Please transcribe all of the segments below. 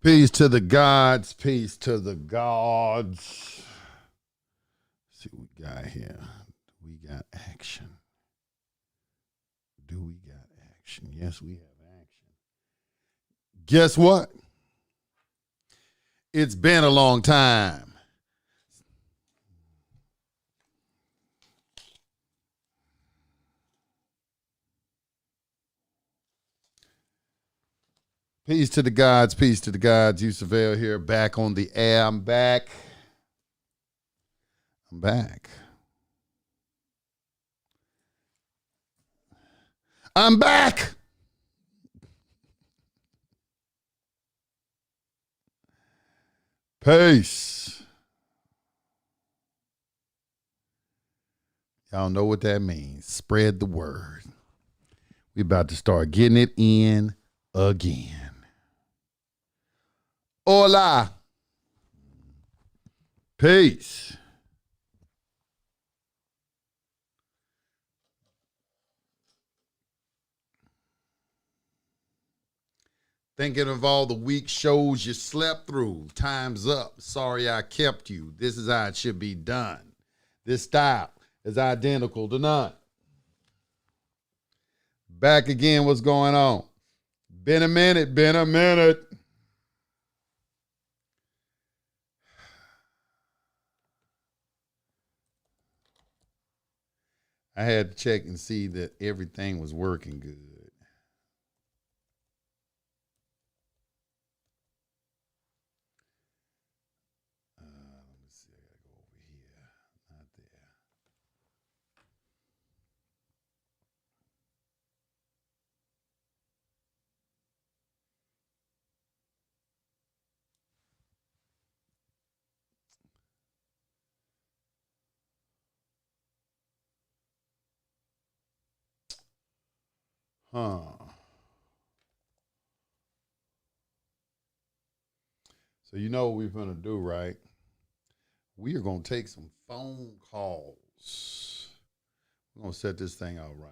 Peace to the gods. Peace to the gods. Let's see what we got here. We got action. Do we got action? Yes, we have action. Guess what? It's been a long time. Peace to the gods. Peace to the gods. Yusef here, back on the air. I'm back. I'm back. I'm back. Peace. Y'all know what that means. Spread the word. We about to start getting it in again. Hola. Peace. Thinking of all the weak shows you slept through. Time's up. Sorry I kept you. This is how it should be done. This style is identical to none. Back again, what's going on? Been a minute, been a minute. I had to check and see that everything was working good. Let me see, I gotta go over here. Not there. So you know what we're gonna do, right? We are gonna take some phone calls. We're gonna set this thing out right.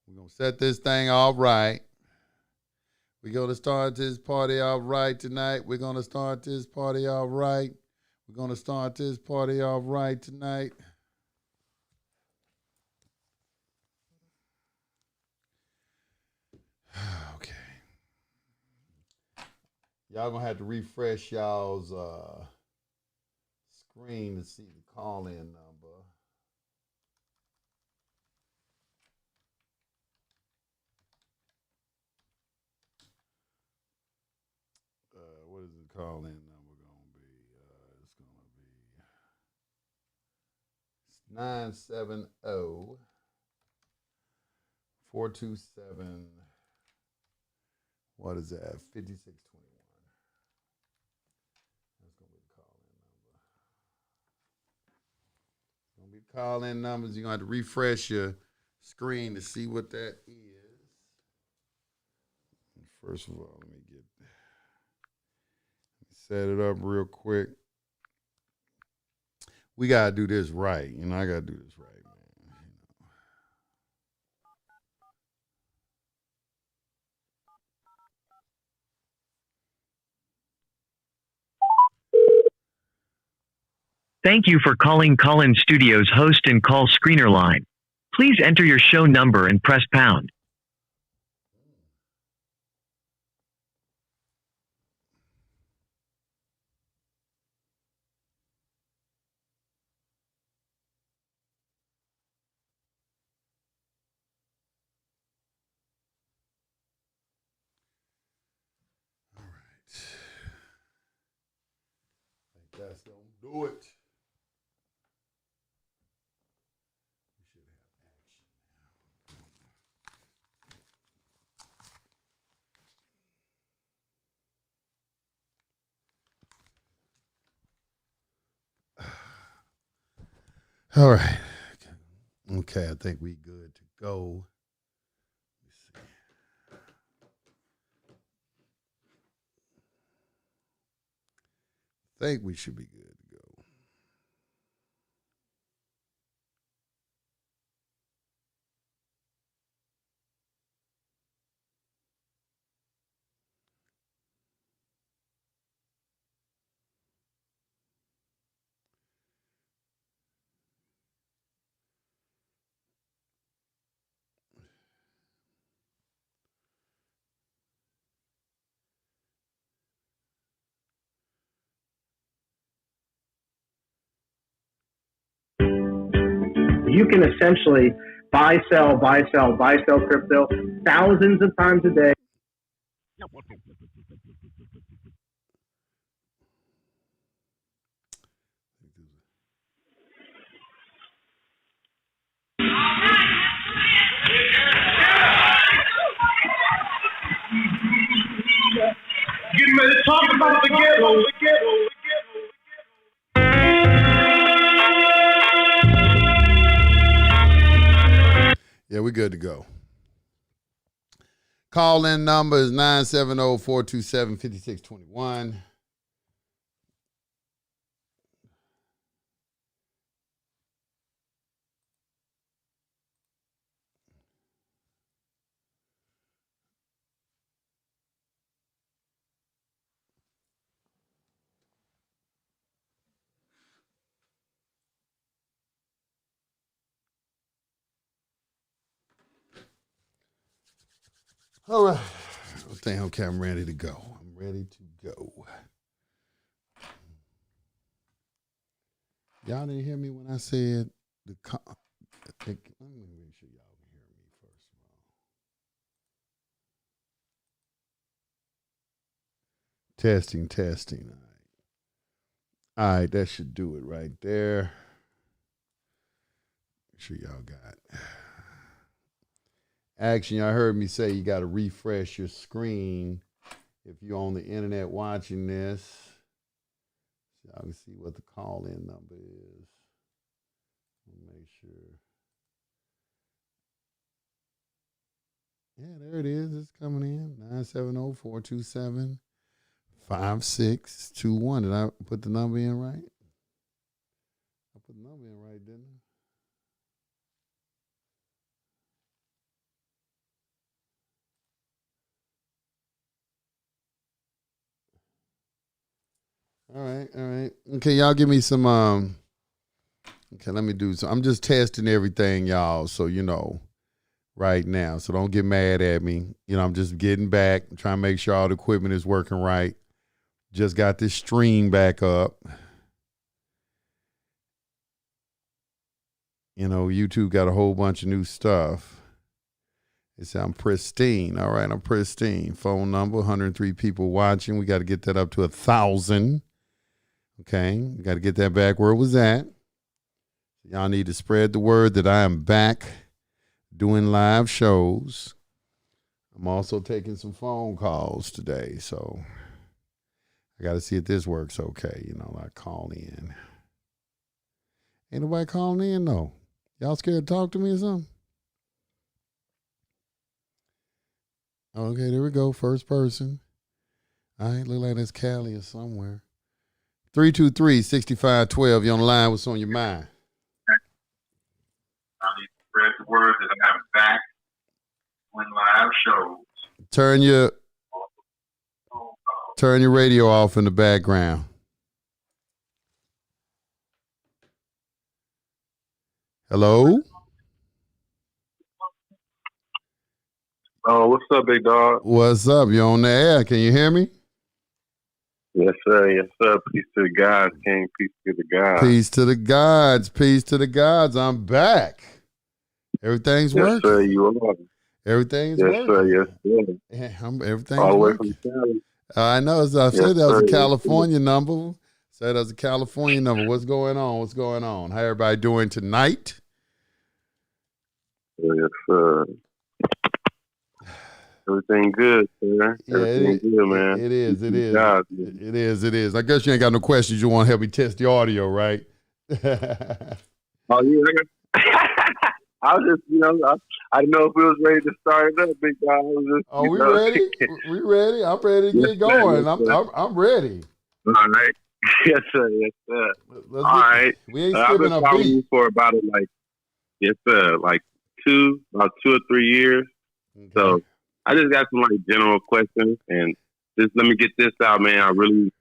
We're gonna set this thing all right. We're gonna start this party all right tonight. We're gonna start this party all right. We're gonna start this party all right tonight. Okay. Y'all gonna have to refresh y'all's screen to see the call-in number. What is the call-in number gonna be? It's gonna be 970 427. What is that? 5621. That's gonna be the call-in number. It's gonna be the call-in numbers. You're gonna have to refresh your screen to see what that is. First of all, let me set it up real quick. We gotta do this right. I gotta do this right, man. Thank you for calling Call-In Studios host and call screener line. Please enter your show number and press pound. All right. I think that's gonna do it. We should have action now. All right. Okay, I think we good to go. Let's see. I think we should be good to go. You can essentially buy, sell crypto thousands of times a day. Getting ready to talk about the ghetto. Yeah, we're good to go. Call-in number is 970-427-5621. All right. Okay, I'm ready to go. I'm ready to go. Y'all didn't hear me when I said the... Let me make sure y'all can hear me first of all. Testing. All right, that should do it right there. Make sure y'all got action. Y'all heard me say you got to refresh your screen if you're on the internet watching this. So y'all can see what the call-in number is. Make sure. Yeah, there it is. It's coming in. 970-427-5621. Did I put the number in right? I put the number in right, didn't I? All right. Okay, y'all give me some, okay, let me do some. I'm just testing everything, y'all, so you know right now. So don't get mad at me. You know, I'm just getting back, trying to make sure all the equipment is working right. Just got this stream back up. You know, YouTube got a whole bunch of new stuff. It said I'm pristine. All right, I'm pristine. Phone number, 103 people watching. We got to get that up to 1,000. Okay, we got to get that back where it was at. Y'all need to spread the word that I am back doing live shows. I'm also taking some phone calls today, so I got to see if this works okay. You know, like call in. Ain't nobody calling in, though. Y'all scared to talk to me or something? Okay, there we go. First person. All right, look like that's Cali or somewhere. 323-6512. You on the line? What's on your mind? I need to spread the word that I'm back when live shows. Turn your radio off in the background. Hello? Oh, what's up, big dog? What's up? You on the air? Can you hear me? Yes, sir. Yes, sir. Peace to the gods, King. Peace to the gods. Peace to the gods. Peace to the gods. I'm back. Everything's working. Yes, sir. You are. Everything's yes, working. Sir. Yes, sir. Yeah, everything's all the way working. from Cali. I know. I yes, said that was sir. a California number. Said that was a California number. What's going on? What's going on? How everybody doing tonight? Yes, sir. Everything good, sir. Yeah, everything good, man. It is. God, it is. I guess you ain't got no questions. You want to help me test the audio, right? Oh, yeah. I was just, I didn't know if we was ready to start it up, big guy. We ready? We ready? I'm ready to get going. I'm ready. All right. Yes, sir. Yes, sir. All right. We ain't I've been skipping a following beat. you for about yes, sir, about 2 or 3 years. Okay. So I just got some general questions, and just let me get this out, man. I really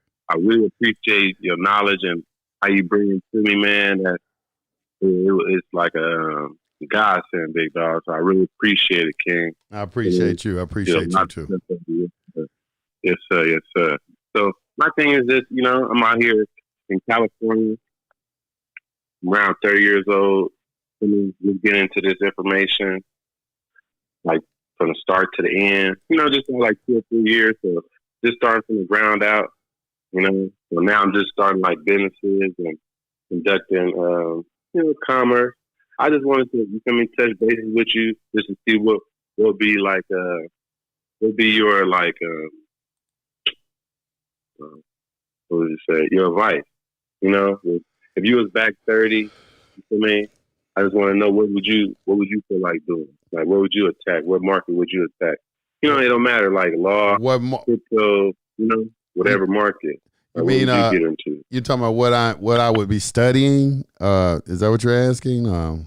appreciate your knowledge and how you bring it to me, man. That it's like a godsend, big dog. So I really appreciate it, King. I appreciate you. I appreciate you too. Yes, sir. Yes, sir. So my thing is this, I'm out here in California. I'm around 30 years old. Let me get into this information, like from the start to the end. Just in like 2 or 3 years. So just starting from the ground out. So now I'm just starting like businesses and conducting, commerce. I just wanted to, touch bases with you just to see what would be like, what be your like, what would you say? Your advice, if you was back 30, you feel me? I just want to know what would you feel like doing? Like, what would you attack? What market would you attack? It don't matter, like law, crypto, whatever market. You mean you're talking about what I would be studying? Is that what you're asking? What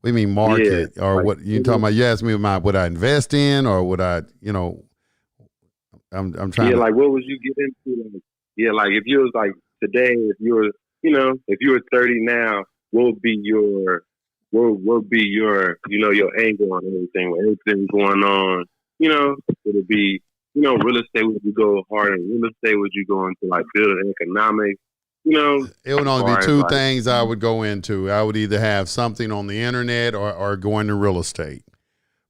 do you mean market, or like, what you talking about? You asked me about would I invest in, or would I, I'm trying. Yeah, like what would you get into? Like if you was like today, if you were 30 now, what would be your your angle on everything, with everything going on? Would it be real estate? Would you go hard in real estate? Would you go into like building economics? It would only be two things I would go into. I would either have something on the internet or go into real estate.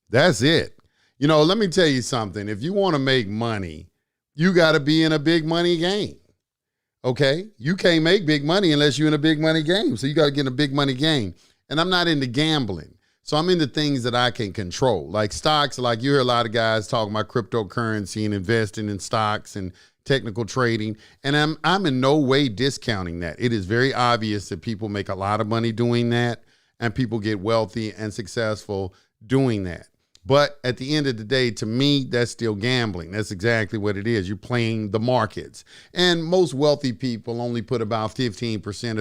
That's it. Let me tell you something. If you want to make money, you got to be in a big money game. Okay? You can't make big money unless you're in a big money game. So you got to get in a big money game. And I'm not into gambling. So I'm into things that I can control, like stocks. Like you hear a lot of guys talking about cryptocurrency and investing in stocks and technical trading. And I'm in no way discounting that. It is very obvious that people make a lot of money doing that, and people get wealthy and successful doing that. But at the end of the day, to me, that's still gambling. That's exactly what it is. You're playing the markets. And most wealthy people only put about 15%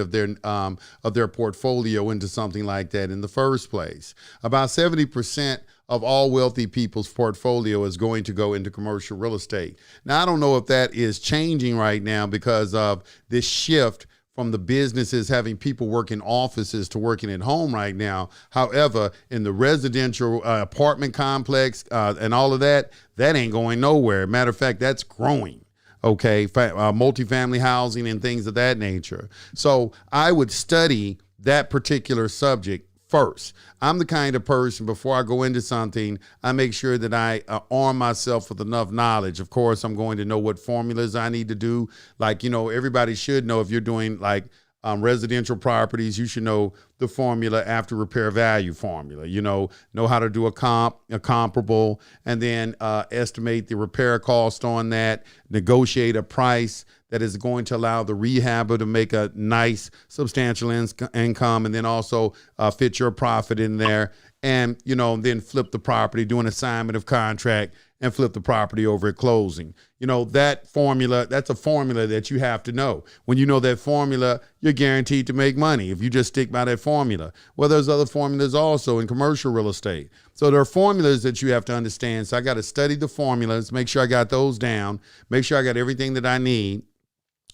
of their portfolio into something like that in the first place. About 70% of all wealthy people's portfolio is going to go into commercial real estate. Now, I don't know if that is changing right now because of this shift from the businesses having people working offices to working at home right now. However, in the residential apartment complex and all of that ain't going nowhere. Matter of fact, that's growing. Okay, multifamily housing and things of that nature. So I would study that particular subject first. I'm the kind of person, before I go into something, I make sure that I arm myself with enough knowledge. Of course, I'm going to know what formulas I need to do. Like, everybody should know if you're doing like residential properties, you should know the formula after repair value formula, know how to do a comparable, and then estimate the repair cost on that, negotiate a price that is going to allow the rehabber to make a nice, substantial income, and then also fit your profit in there, and, then flip the property, do an assignment of contract, and flip the property over at closing. That formula, that's a formula that you have to know. When you know that formula, you're guaranteed to make money if you just stick by that formula. Well, there's other formulas also in commercial real estate. So there are formulas that you have to understand. So I got to study the formulas, make sure I got those down, make sure I got everything that I need,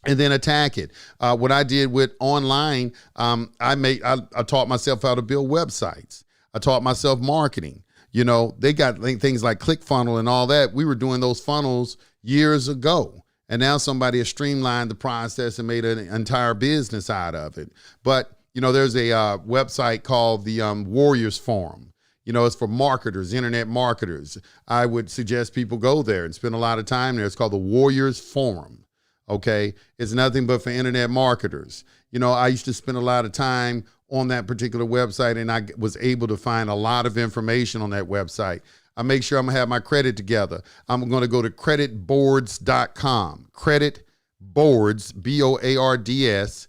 and then attack it. What I did with online, I taught myself how to build websites. I taught myself marketing. They got things like ClickFunnels and all that. We were doing those funnels years ago. And now somebody has streamlined the process and made an entire business out of it. But, there's a website called the Warriors Forum. It's for marketers, internet marketers. I would suggest people go there and spend a lot of time there. It's called the Warriors Forum. Okay. It's nothing but for internet marketers. I used to spend a lot of time on that particular website, and I was able to find a lot of information on that website. I make sure I'm going to have my credit together. I'm going to go to creditboards.com. Creditboards, BOARDS.com.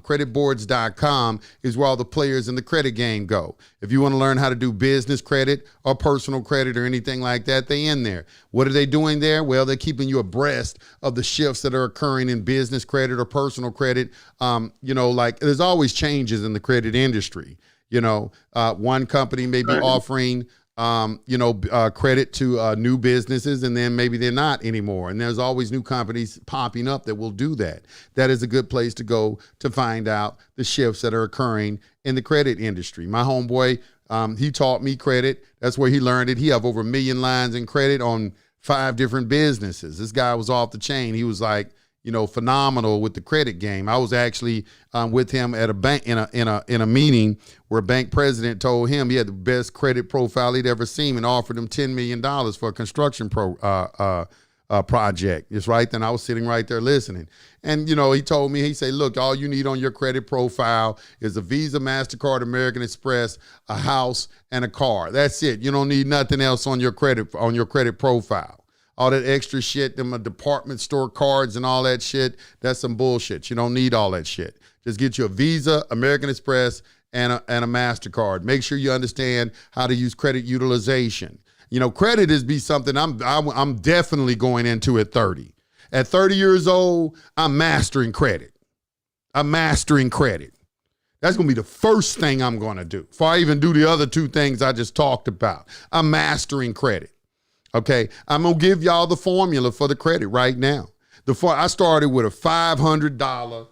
Creditboards.com is where all the players in the credit game go. If you want to learn how to do business credit or personal credit or anything like that, they in there. What are they doing there? Well, they're keeping you abreast of the shifts that are occurring in business credit or personal credit. Like there's always changes in the credit industry. One company may be offering credit to new businesses, and then maybe they're not anymore. And there's always new companies popping up that will do that. That is a good place to go to find out the shifts that are occurring in the credit industry. My homeboy, he taught me credit. That's where he learned it. He have over 1 million lines in credit on 5 different businesses. This guy was off the chain. He was like, phenomenal with the credit game. I was actually with him at a bank in a meeting where a bank president told him he had the best credit profile he'd ever seen and offered him $10 million for a construction project. It's right then. I was sitting right there listening. And, he told me, he said, look, all you need on your credit profile is a Visa, MasterCard, American Express, a house, and a car. That's it. You don't need nothing else on your credit profile. All that extra shit, them department store cards and all that shit, that's some bullshit. You don't need all that shit. Just get you a Visa, American Express, and a MasterCard. Make sure you understand how to use credit utilization. Credit is something I'm definitely going into at 30. At 30 years old, I'm mastering credit. I'm mastering credit. That's going to be the first thing I'm going to do before I even do the other two things I just talked about. I'm mastering credit. Okay, I'm going to give y'all the formula for the credit right now. I started with a $500.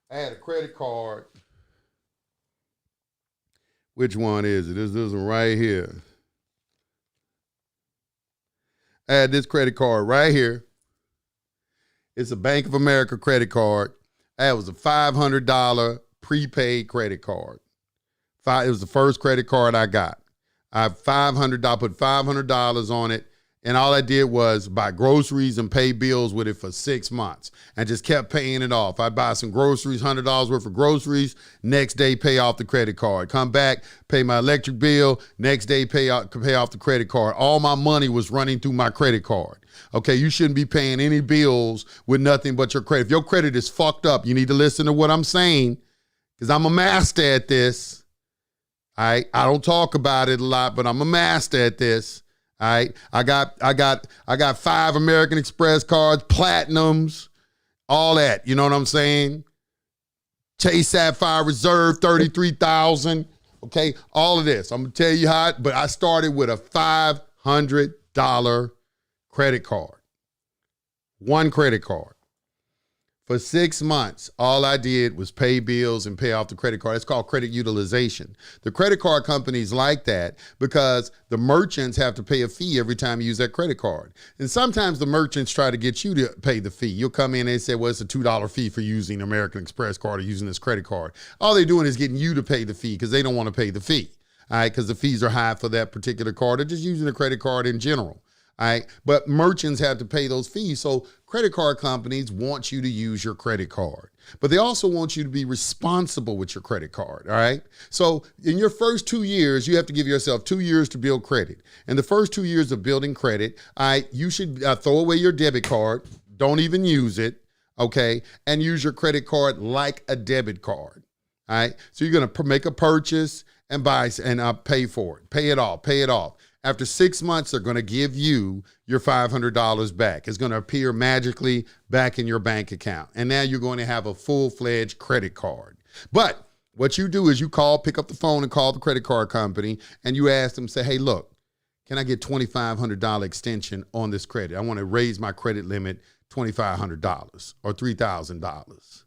I had a credit card. Which one is it? This one right here. I had this credit card right here. It's a Bank of America credit card. That was a $500 prepaid credit card. It was the first credit card I got. I have $500, put $500 on it. And all I did was buy groceries and pay bills with it for 6 months and just kept paying it off. I'd buy some groceries, $100 worth of groceries, next day pay off the credit card. Come back, pay my electric bill, next day pay off the credit card. All my money was running through my credit card. Okay, you shouldn't be paying any bills with nothing but your credit. If your credit is fucked up, you need to listen to what I'm saying because I'm a master at this. I don't talk about it a lot, but I'm a master at this. All right, I got 5 American Express cards, platinums, all that. You know what I'm saying? Chase Sapphire Reserve, 33,000. Okay, all of this. I'm gonna tell you how. But I started with a $500 credit card, one credit card. For 6 months, all I did was pay bills and pay off the credit card. It's called credit utilization. The credit card companies like that because the merchants have to pay a fee every time you use that credit card. And sometimes the merchants try to get you to pay the fee. You'll come in and they say, well, it's a $2 fee for using American Express card or using this credit card. All they're doing is getting you to pay the fee because they don't want to pay the fee, all right, because the fees are high for that particular card or just using a credit card in general. All right, but merchants have to pay those fees. So credit card companies want you to use your credit card, but they also want you to be responsible with your credit card. All right. So in your first 2 years, you have to give yourself 2 years to build credit. And the first 2 years of building credit, all right, you should throw away your debit card. Don't even use it. Okay. And use your credit card like a debit card. All right. So you're going to make a purchase and buy and pay for it. Pay it off. After 6 months, they're going to give you your $500 back. It's going to appear magically back in your bank account. And now you're going to have a full-fledged credit card. But what you do is you pick up the phone and call the credit card company, and you ask them, say, hey, look, can I get $2,500 extension on this credit? I want to raise my credit limit $2,500 or $3,000.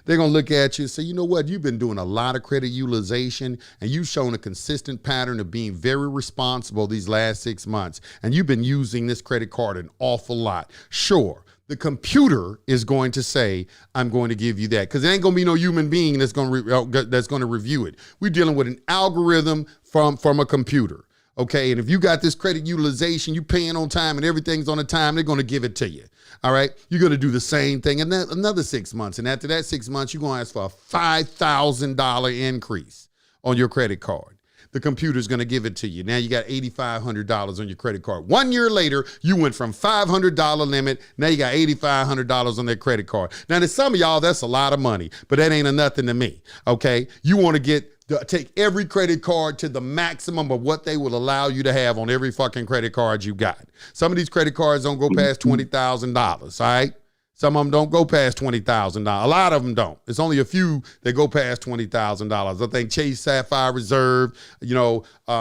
They're going to look at you and say, you know what? You've been doing a lot of credit utilization and you've shown a consistent pattern of being very responsible these last 6 months. And you've been using this credit card an awful lot. Sure, the computer is going to say, I'm going to give you that because there ain't going to be no human being that's going to review it. We're dealing with an algorithm from a computer. Okay, and if you got this credit utilization, you paying on time and everything's on the time, they're going to give it to you. All right, you're going to do the same thing and then another 6 months. And after that 6 months, you're going to ask for a $5,000 increase on your credit card. The computer's going to give it to you. Now you got $8,500 on your credit card. 1 year later, you went from $500 limit. Now you got $8,500 on that credit card. Now to some of y'all, that's a lot of money, but that ain't a nothing to me. Okay, you want to take every credit card to the maximum of what they will allow you to have on every fucking credit card you got. Some of these credit cards don't go past $20,000, all right? Some of them don't go past $20,000. A lot of them don't. It's only a few that go past $20,000. I think Chase Sapphire Reserve,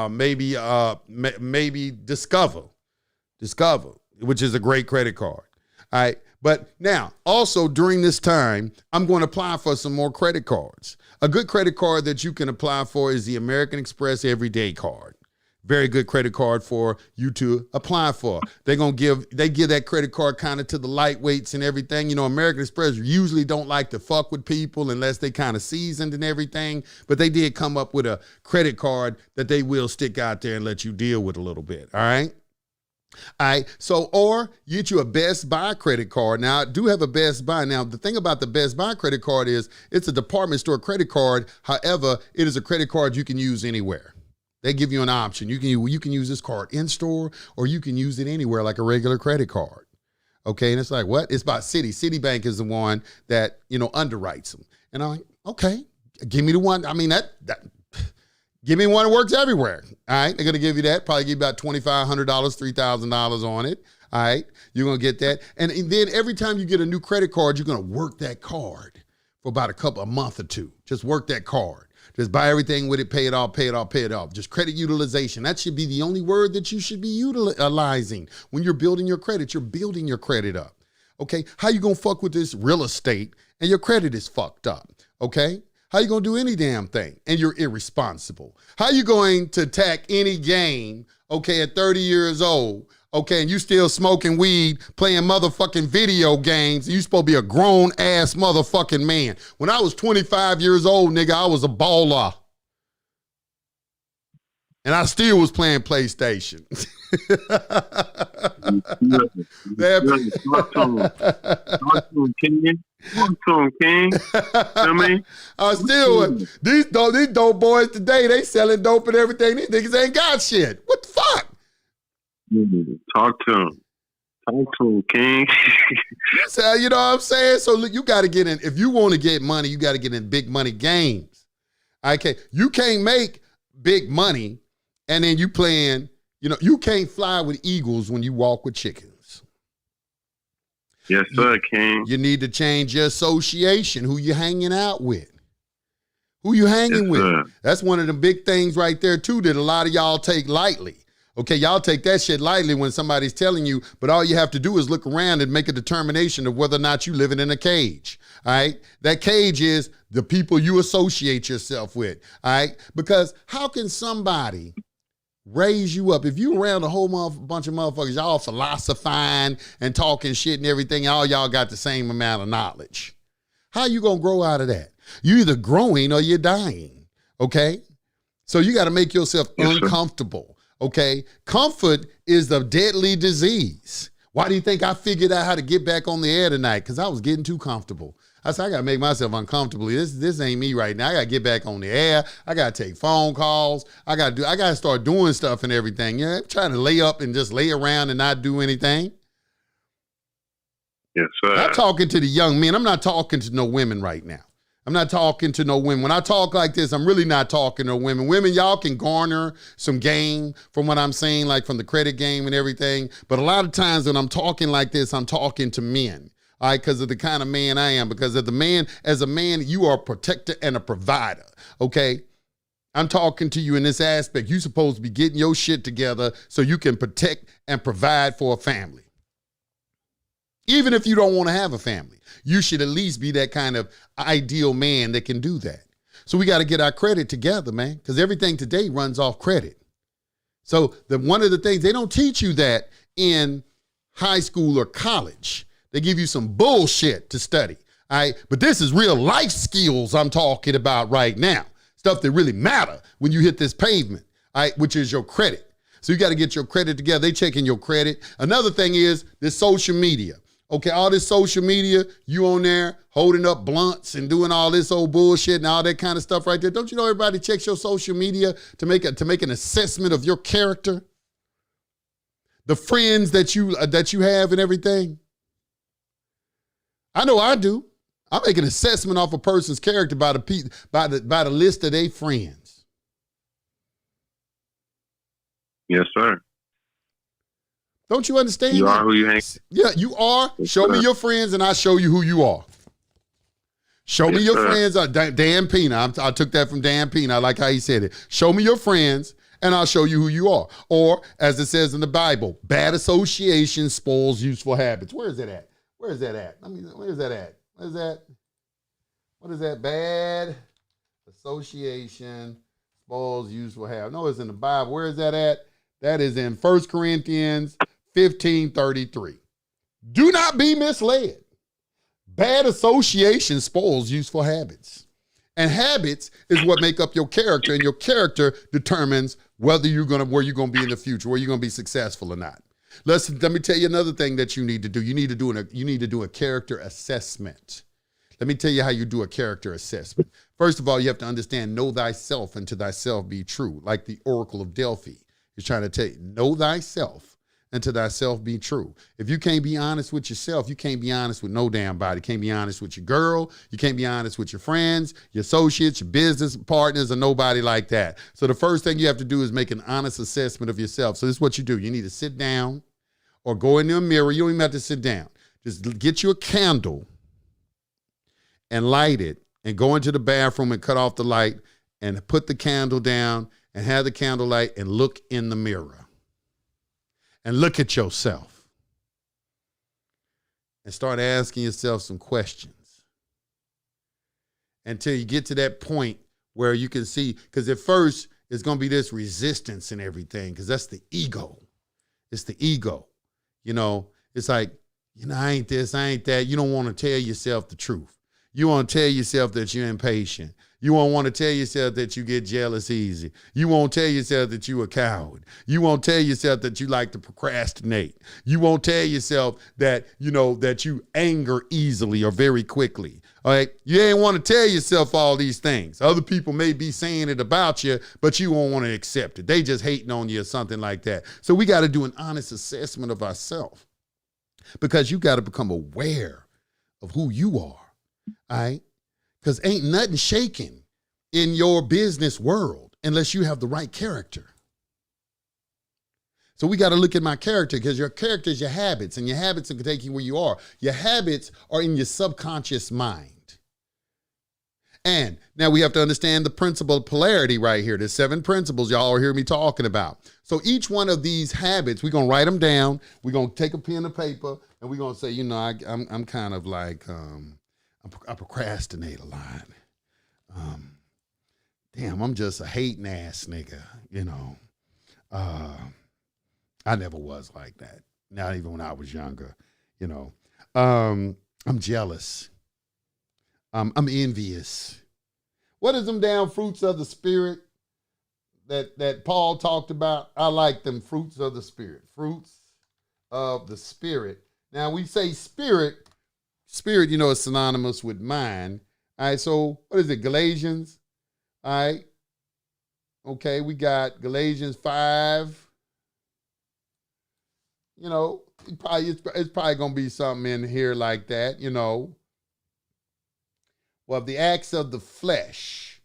maybe Discover, which is a great credit card, all right? But now, also during this time, I'm going to apply for some more credit cards. A good credit card that you can apply for is the American Express Everyday Card. very good credit card for you to apply for. They give that credit card kind of to the lightweights and everything. You know, American Express usually don't like to fuck with people unless they kind of seasoned and everything, but they did come up with a credit card that they will stick out there and let you deal with a little bit, all right? All right, so, or you get you a Best Buy credit card. Now, I do have a Best Buy. Now, the thing about the Best Buy credit card is it's a department store credit card. However, it is a credit card you can use anywhere. They give you an option. You can use this card in store, or you can use it anywhere like a regular credit card. Okay, and it's like, what? It's by Citi. Citibank is the one that, you know, underwrites them. And I'm like, okay, give me the one. I mean, give me one that works everywhere. All right, they're going to give you that. Probably give you about $2,500, $3,000 on it. All right, you're going to get that. And then every time you get a new credit card, you're going to work that card for about a month or two. Just work that card. Just buy everything with it, pay it off, pay it off, pay it off. Just credit utilization. That should be the only word that you should be utilizing. When you're building your credit, you're building your credit up. Okay, how you going to fuck with this real estate and your credit is fucked up? Okay? How you going to do any damn thing and you're irresponsible? How you going to attack any game, okay, at 30 years old, okay, and you still smoking weed, playing motherfucking video games, and you supposed to be a grown-ass motherfucking man. When I was 25 years old, nigga, I was a baller. And I still was playing PlayStation. King. I mean, I still was. These dope boys today, they selling dope and everything. These niggas ain't got shit. What the fuck? Talk to him. Talk to him, King. So, you know what I'm saying? So look, you got to get in. If you want to get money, you got to get in big money games. Okay, you can't make big money and then you playing, you know, you can't fly with eagles when you walk with chickens. Yes, sir, King. You need to change your association, who you hanging out with. Who you hanging with. Sir. That's one of the big things right there, too, that a lot of y'all take lightly. Okay, y'all take that shit lightly when somebody's telling you, but all you have to do is look around and make a determination of whether or not you living in a cage, all right? That cage is the people you associate yourself with, all right? Because how can somebody raise you up if you around a whole bunch of motherfuckers, y'all philosophizing and talking shit and everything, all y'all got the same amount of knowledge? How you gonna grow out of that? You either growing or you're dying, okay? So you got to make yourself uncomfortable. Okay, comfort is the deadly disease. Why do you think I figured out how to get back on the air tonight? Because I was getting too comfortable. I said, I got to make myself uncomfortable. This ain't me right now. I got to get back on the air. I got to take phone calls. I got to start doing stuff and everything. You know, I'm trying to lay up and just lay around and not do anything. Yes, sir. I'm talking to the young men. I'm not talking to no women right now. I'm not talking to no women. When I talk like this, I'm really not talking to women. Women, y'all can garner some gain from what I'm saying, like from the credit game and everything. But a lot of times when I'm talking like this, I'm talking to men, all right, because of the kind of man I am. Because as a man, you are a protector and a provider, okay? I'm talking to you in this aspect. You're supposed to be getting your shit together so you can protect and provide for a family. Even if you don't want to have a family, you should at least be that kind of ideal man that can do that. So we got to get our credit together, man, because everything today runs off credit. So one of the things, they don't teach you that in high school or college. They give you some bullshit to study, all right? But this is real life skills I'm talking about right now, stuff that really matter when you hit this pavement, all right, which is your credit. So you got to get your credit together. They checking your credit. Another thing is this social media. Okay, all this social media, you on there holding up blunts and doing all this old bullshit and all that kind of stuff right there. Don't you know everybody checks your social media to make an assessment of your character? The friends that you have and everything. I know I do. I make an assessment off a person's character by the list of their friends. Yes, sir. Don't you understand? You are who you hang. Yeah, you are. Show me your friends and I'll show you who you are. Show me your friends. Dan Pena. I took that from Dan Pena. I like how he said it. Show me your friends and I'll show you who you are. Or, as it says in the Bible, bad association spoils useful habits. Where is it at? Where is that at? Where is that at? What is that? What is that? Bad association spoils useful habits. No, it's in the Bible. Where is that at? That is in 1 Corinthians 15:33. Do not be misled. Bad association spoils useful habits. And habits is what make up your character, and your character determines whether where you're gonna be in the future, where you're gonna be successful or not. Let me tell you another thing that you need to do. You need to do a character assessment. Let me tell you how you do a character assessment. First of all, you have to understand, know thyself and to thyself be true. Like the Oracle of Delphi is trying to tell you, know thyself and to thyself be true. If you can't be honest with yourself, you can't be honest with no damn body. You can't be honest with your girl. You can't be honest with your friends, your associates, your business partners, or nobody like that. So the first thing you have to do is make an honest assessment of yourself. So this is what you do. You need to sit down or go into a mirror. You don't even have to sit down. Just get you a candle and light it and go into the bathroom and cut off the light and put the candle down and have the candle light and look in the mirror and look at yourself and start asking yourself some questions until you get to that point where you can see, because at first it's going to be this resistance and everything, because that's the ego. It's the ego. You know, it's like, I ain't this, I ain't that. You don't want to tell yourself the truth. You want to tell yourself that you're impatient. You won't want to tell yourself that you get jealous easy. You won't tell yourself that you're a coward. You won't tell yourself that you like to procrastinate. You won't tell yourself that, that you anger easily or very quickly. All right. You ain't want to tell yourself all these things. Other people may be saying it about you, but you won't want to accept it. They just hating on you or something like that. So we got to do an honest assessment of ourselves, because you got to become aware of who you are. All right? Because ain't nothing shaking in your business world unless you have the right character. So we got to look at my character, because your character is your habits, and your habits can take you where you are. Your habits are in your subconscious mind. And now we have to understand the principle of polarity right here. There's 7 principles y'all hear me talking about. So each one of these habits, we're going to write them down. We're going to take a pen and paper, and we're going to say, I'm kind of like, I procrastinate a lot. I'm just a hating ass nigga, I never was like that. Not even when I was younger, I'm jealous. I'm envious. What is them damn fruits of the spirit that Paul talked about? I like them fruits of the spirit. Fruits of the spirit. Now we say spirit, is synonymous with mind. All right, so what is it, Galatians? All right. Okay, we got Galatians 5. It's probably going to be something in here like that, Well, the acts of the flesh,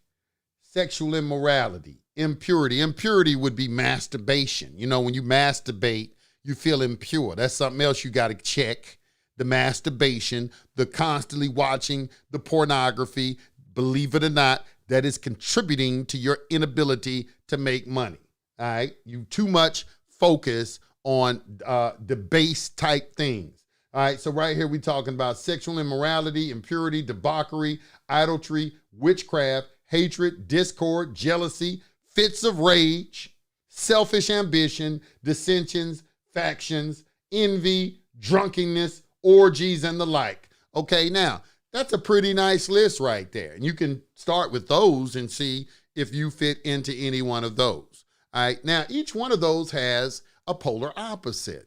sexual immorality, impurity. Impurity would be masturbation. When you masturbate, you feel impure. That's something else you got to check. The masturbation, the constantly watching the pornography, believe it or not, that is contributing to your inability to make money. All right. You too much focus on debase type things. All right. So right here, we're talking about sexual immorality, impurity, debauchery, idolatry, witchcraft, hatred, discord, jealousy, fits of rage, selfish ambition, dissensions, factions, envy, drunkenness, orgies, and the like. Okay, now, that's a pretty nice list right there. And you can start with those and see if you fit into any one of those. All right, now, each one of those has a polar opposite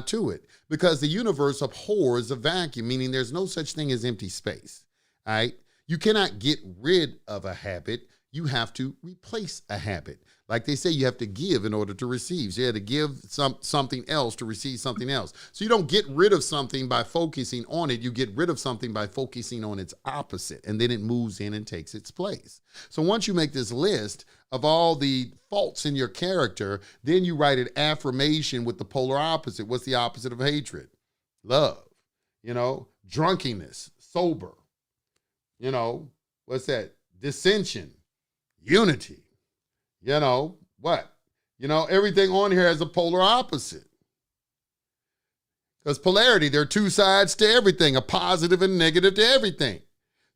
to it, because the universe abhors a vacuum, meaning there's no such thing as empty space. All right, you cannot get rid of a habit. You have to replace a habit. Like they say, you have to give in order to receive. So you have to give something else to receive something else. So you don't get rid of something by focusing on it. You get rid of something by focusing on its opposite, and then it moves in and takes its place. So once you make this list of all the faults in your character, then you write an affirmation with the polar opposite. What's the opposite of hatred? Love. Drunkenness, sober. What's that? Dissension, unity. Everything on here has a polar opposite. Because polarity, there are 2 sides to everything, a positive and negative to everything.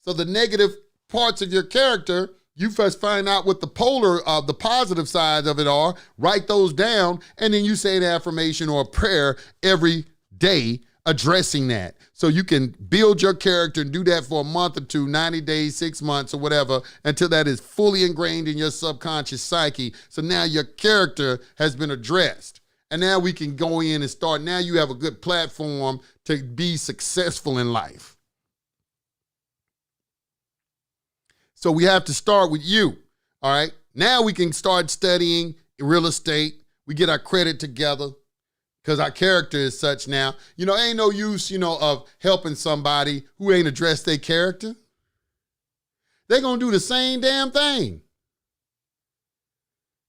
So the negative parts of your character, You first find out what the the positive sides of it are, write those down, and then you say an affirmation or a prayer every day addressing that. So you can build your character and do that for a month or two, 90 days, 6 months or whatever, until that is fully ingrained in your subconscious psyche. So now your character has been addressed. And now we can go in and start. Now you have a good platform to be successful in life. So we have to start with you, all right? Now we can start studying real estate. We get our credit together because our character is such now. Ain't no use, of helping somebody who ain't addressed their character. They're going to do the same damn thing.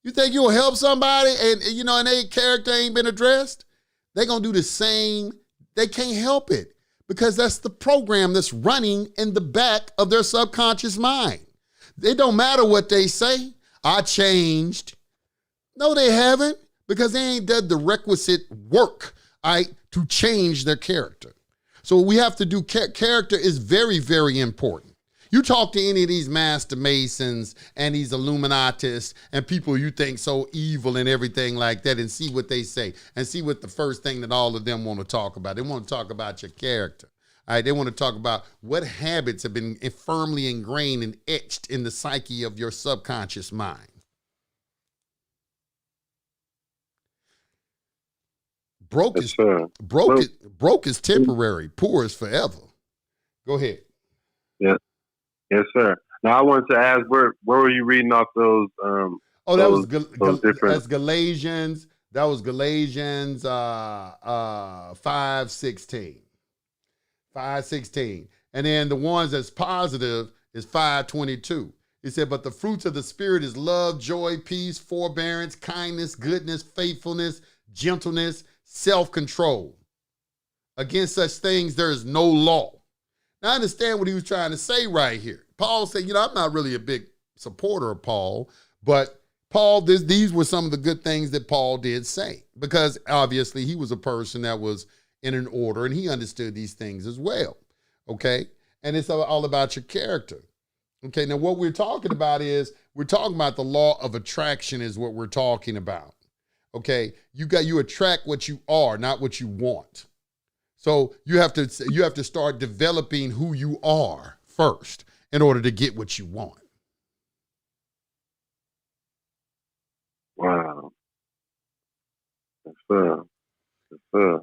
You think you'll help somebody and their character ain't been addressed? They're going to do the same. They can't help it. Because that's the program that's running in the back of their subconscious mind. It don't matter what they say. I changed. No, they haven't, because they ain't done the requisite work to change their character. So we have to do, character is very, very important. You talk to any of these master masons and these Illuminatis and people you think so evil and everything like that, and see what they say and see what the first thing that all of them want to talk about. They want to talk about your character. All right, they want to talk about what habits have been firmly ingrained and etched in the psyche of your subconscious mind. Broke is temporary. Poor is forever. Go ahead. Yeah. Yes, sir. Now I wanted to ask, where were you reading off those? That's Galatians. That was Galatians 5:16. 5:16. And then the ones that's positive is 5:22. It said, but the fruits of the Spirit is love, joy, peace, forbearance, kindness, goodness, faithfulness, gentleness, self-control. Against such things there is no law. Now, I understand what he was trying to say right here. Paul said, I'm not really a big supporter of Paul, but Paul, these were some of the good things that Paul did say, because obviously he was a person that was in an order and he understood these things as well, okay? And it's all about your character, okay? Now, what we're talking about the law of attraction is what we're talking about, okay? You attract what you are, not what you want. So you have to start developing who you are first in order to get what you want. Wow. Yes, sir. Yes, sir.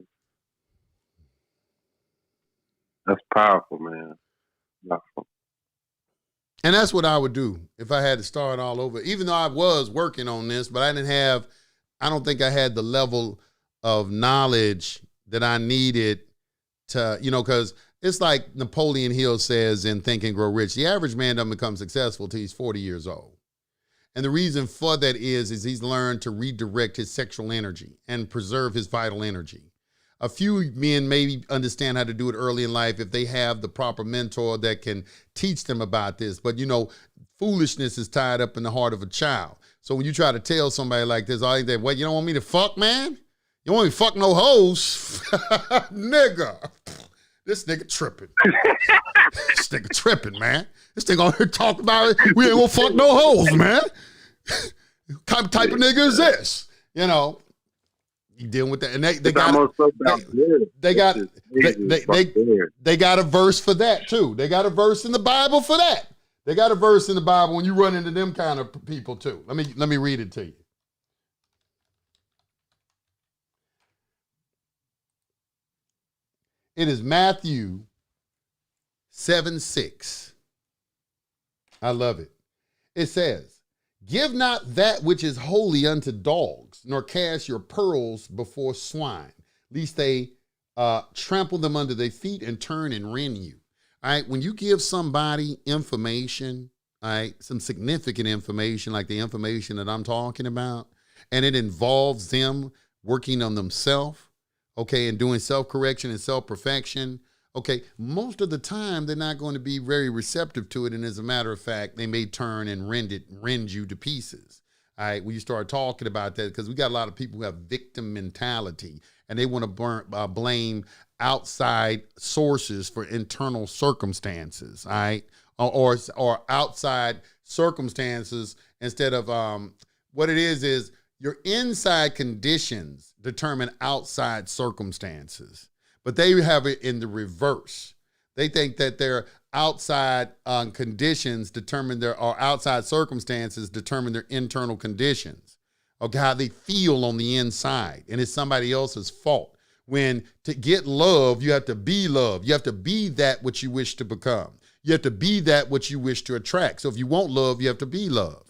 That's powerful, man. Powerful. And that's what I would do if I had to start all over. Even though I was working on this, but I don't think I had the level of knowledge that I needed to, because it's like Napoleon Hill says in Think and Grow Rich, the average man doesn't become successful till he's 40 years old. And the reason for that is he's learned to redirect his sexual energy and preserve his vital energy. A few men maybe understand how to do it early in life if they have the proper mentor that can teach them about this. But, foolishness is tied up in the heart of a child. So when you try to tell somebody like this, all they, what, you don't want me to fuck, man? You don't want me to fuck no hoes? Nigga. This nigga tripping. This nigga tripping, man. This nigga on here talking about it. We ain't gonna fuck no hoes, man. What type of nigga is this? You dealing with that, and they got a verse for that too. They got a verse in the Bible for that. They got a verse in the Bible when you run into them kind of people too. Let me read it to you. It is Matthew 7:6. I love it. It says, give not that which is holy unto dogs, nor cast your pearls before swine, lest they trample them under their feet and turn and rend you. All right, when you give somebody information, all right, some significant information like the information that I'm talking about, and it involves them working on themselves, okay, and doing self-correction and self-perfection, okay, most of the time they're not going to be very receptive to it. And as a matter of fact, they may turn and rend you to pieces. All right, when you start talking about that, because we got a lot of people who have victim mentality and they want to blame outside sources for internal circumstances, all right, or outside circumstances instead of what it is your inside conditions determine outside circumstances. But they have it in the reverse. They think that their outside conditions or outside circumstances determine their internal conditions. Okay, how they feel on the inside. And it's somebody else's fault. When to get love, you have to be love. You have to be that which you wish to become. You have to be that which you wish to attract. So if you want love, you have to be love.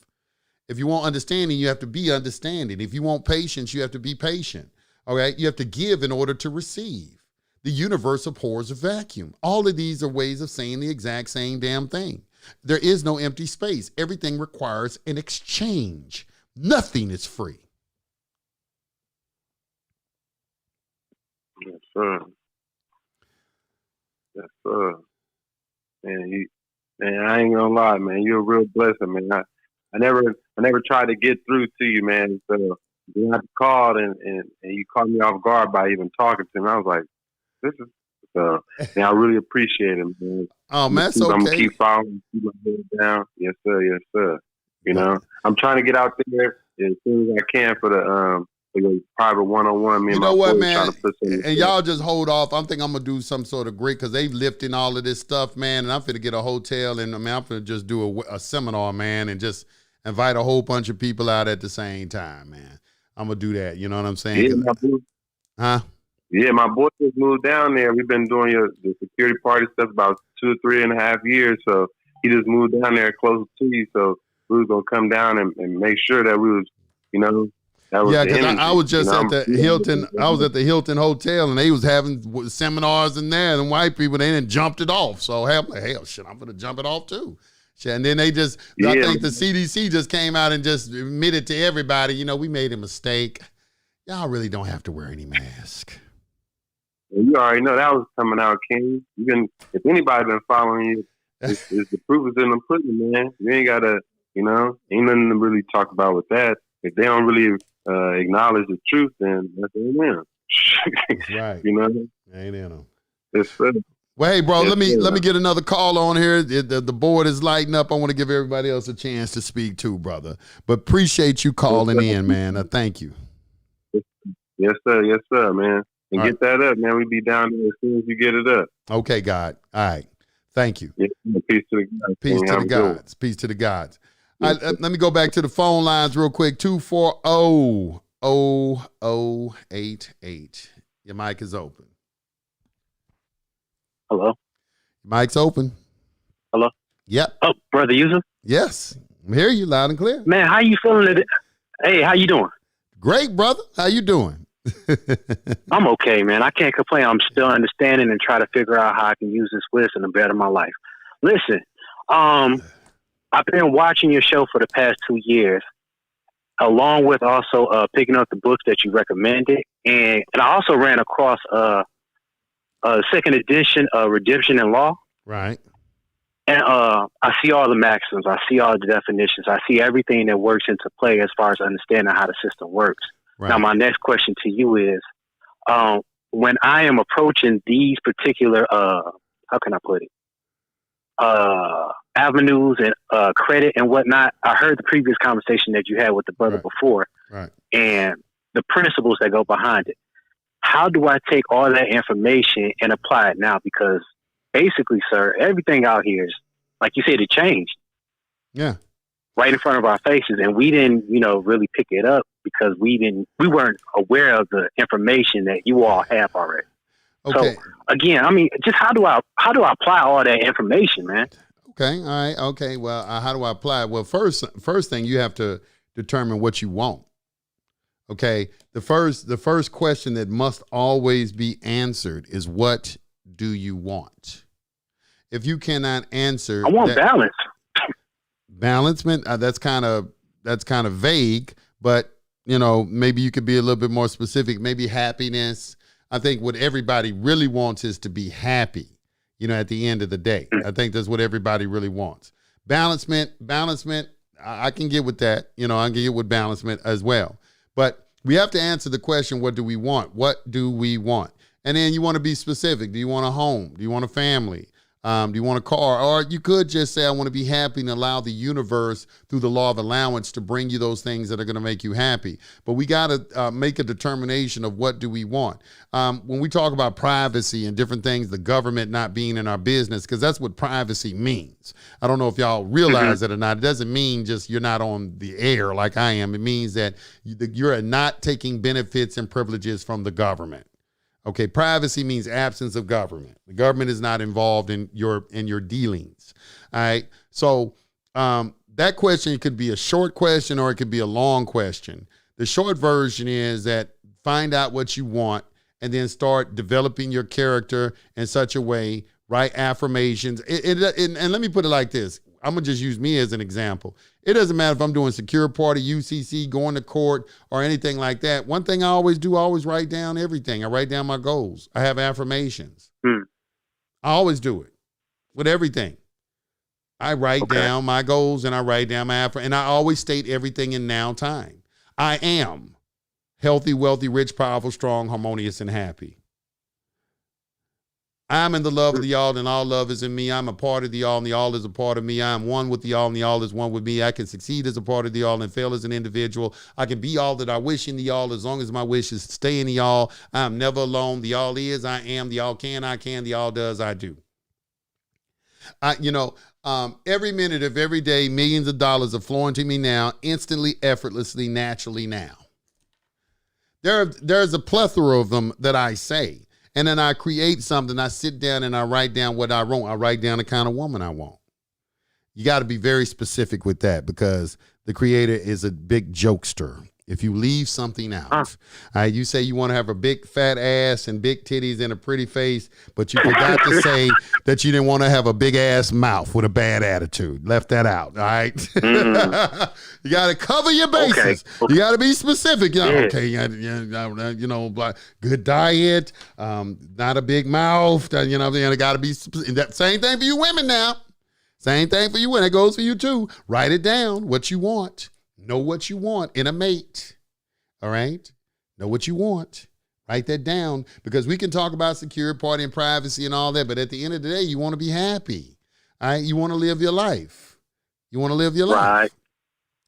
If you want understanding, you have to be understanding. If you want patience, you have to be patient. All right, you have to give in order to receive. The universe abhors a vacuum. All of these are ways of saying the exact same damn thing. There is no empty space. Everything requires an exchange. Nothing is free. Yes, sir. Yes, sir. Man, I ain't gonna lie, man. You're a real blessing, man. I never tried to get through to you, man. So when I called and you caught me off guard by even talking to me, I was like, this is man, I really appreciate it, man. Oh, man, that's okay. I'm gonna keep following, keep my head down. Yes, sir. Yes, sir. You know, I'm trying to get out there as soon as I can for the private one-on-one. Me and my what, boys man? trying to put And y'all just hold off. I think I'm gonna do some sort of great because they lifting all of this stuff, man. And I'm finna get a hotel, and I'm finna just do a seminar, man, and just invite a whole bunch of people out at the same time, man. I'm gonna do that. You know what I'm saying? Yeah, Yeah, my boy just moved down there. We've been doing the security party stuff about 2 or 3.5 years. So he just moved down there close to you. So we was gonna come down and make sure that we was, you know. Yeah, because I was just at the Hilton. I was at the Hilton Hotel, and they was having seminars in there. And white people, they didn't jumped it off. So I'm like, hell, shit, I'm gonna jump it off too. And then they just, I think the CDC just came out and just admitted to everybody, you know, we made a mistake. Y'all really don't have to wear any mask. You already know that was coming out, King. If anybody been following you, it's the proof is in the pudding, man. You ain't gotta, you know, ain't nothing to really talk about with that. If they don't really acknowledge the truth, then that's in them. Right. You know, ain't in them. It's well, hey, bro, let me get another call on here. The board is lighting up. I want to give everybody else a chance to speak too, brother. But appreciate you calling in, man. Thank you. Yes, sir. Yes, sir, man. And all get that up, man. We be down there as soon as you get it up. Okay, God. All right. Thank you. Yeah, peace to the gods. Peace to the gods. Peace to the gods. All right, let me go back to the phone lines real quick. 240-0088. Your mic is open. Hello? Mic's open. Hello? Yep. Oh, Brother Yusef? Yes. I'm hearing you loud and clear. Man, how you feeling? Hey, how you doing? Great, brother. How you doing? I'm okay, man. I can't complain. I'm still understanding and try to figure out how I can use this wisdom to better my life. Listen, I've been watching your show for the past 2 years, along with also picking up the books that you recommended. And I also ran across a second edition of Redemption in Law. Right. And I see all the maxims. I see all the definitions. I see everything that works into play as far as understanding how the system works. Right. Now, my next question to you is, when I am approaching these particular, how can I put it, avenues and credit and whatnot, I heard the previous conversation that you had with the brother before, and the principles that go behind it. How do I take all that information and apply it now? Because basically, sir, everything out here is, like you said, it changed. Yeah. Right in front of our faces. And we didn't, really pick it up because we weren't aware of the information that you all have already. Okay. So again, just how do I apply all that information, man? Okay. All right. Okay. Well, how do I apply it? Well, first thing, you have to determine what you want. Okay. The first question that must always be answered is, what do you want? If you cannot answer, I want balance. Balancement, that's kind of vague, but maybe you could be a little bit more specific. Maybe happiness. I think what everybody really wants is to be happy, at the end of the day. I think that's what everybody really wants. Balancement, I can get with that. I can get with balancement as well. But we have to answer the question, what do we want? What do we want? And then you want to be specific. Do you want a home? Do you want a family? Do you want a car? Or you could just say, I want to be happy and allow the universe through the law of allowance to bring you those things that are going to make you happy. But we got to make a determination of what do we want. When we talk about privacy and different things, the government not being in our business, because that's what privacy means. I don't know if y'all realize it or not. It doesn't mean just you're not on the air like I am. It means that you're not taking benefits and privileges from the government. Okay, privacy means absence of government. The government is not involved in your dealings. All right. So that question could be a short question or it could be a long question. The short version is that find out what you want and then start developing your character in such a way, write affirmations. And let me put it like this. I'm going to just use me as an example. It doesn't matter if I'm doing secure party, UCC, going to court, or anything like that. One thing I always do, I always write down everything. I write down my goals. I have affirmations. I always do it with everything. I write down my goals and I write down my and I always state everything in now time. I am healthy, wealthy, rich, powerful, strong, harmonious, and happy. I'm in the love of the all, and all love is in me. I'm a part of the all, and the all is a part of me. I am one with the all, and the all is one with me. I can succeed as a part of the all and fail as an individual. I can be all that I wish in the all as long as my wishes stay in the all. I'm never alone. The all is, I am. The all can, I can. The all does, I do. Every minute of every day, millions of dollars are flowing to me now, instantly, effortlessly, naturally now. There's a plethora of them that I say. And then I create something. I sit down and I write down what I want. I write down the kind of woman I want. You got to be very specific with that because the creator is a big jokester. If you leave something out, you say you want to have a big fat ass and big titties and a pretty face, but you forgot to say that you didn't want to have a big ass mouth with a bad attitude. Left that out. All right. You got to cover your bases. Okay. You got to be specific. Good diet, not a big mouth. It got to be that same thing for you women now. Same thing for you women. It goes for you too. Write it down. What you want. Know what you want in a mate. All right? Know what you want. Write that down because we can talk about secure party and privacy and all that, but at the end of the day, you want to be happy. All right? You want to live your life. You want to live your life.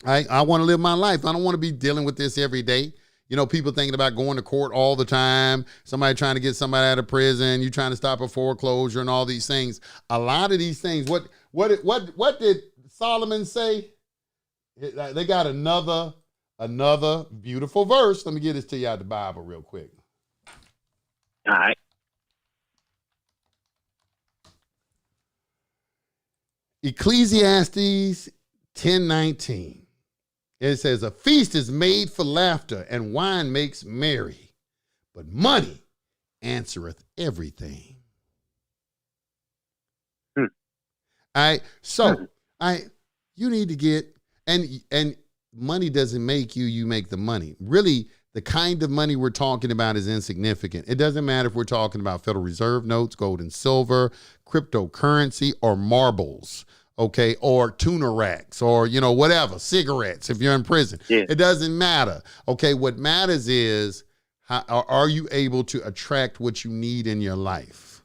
Right. I want to live my life. I don't want to be dealing with this every day. People thinking about going to court all the time, somebody trying to get somebody out of prison, you trying to stop a foreclosure and all these things. A lot of these things, what did Solomon say? They got another beautiful verse. Let me get this to you out of the Bible real quick. All right. Ecclesiastes 10:19. It says, a feast is made for laughter and wine makes merry, but money answereth everything. All right. So you need to get, and money doesn't make you, you make the money. Really, the kind of money we're talking about is insignificant. It doesn't matter if we're talking about Federal Reserve notes, gold and silver, cryptocurrency, or marbles, okay, or tuna racks, or, whatever, cigarettes if you're in prison. Yeah. It doesn't matter. Okay, what matters is, are you able to attract what you need in your life?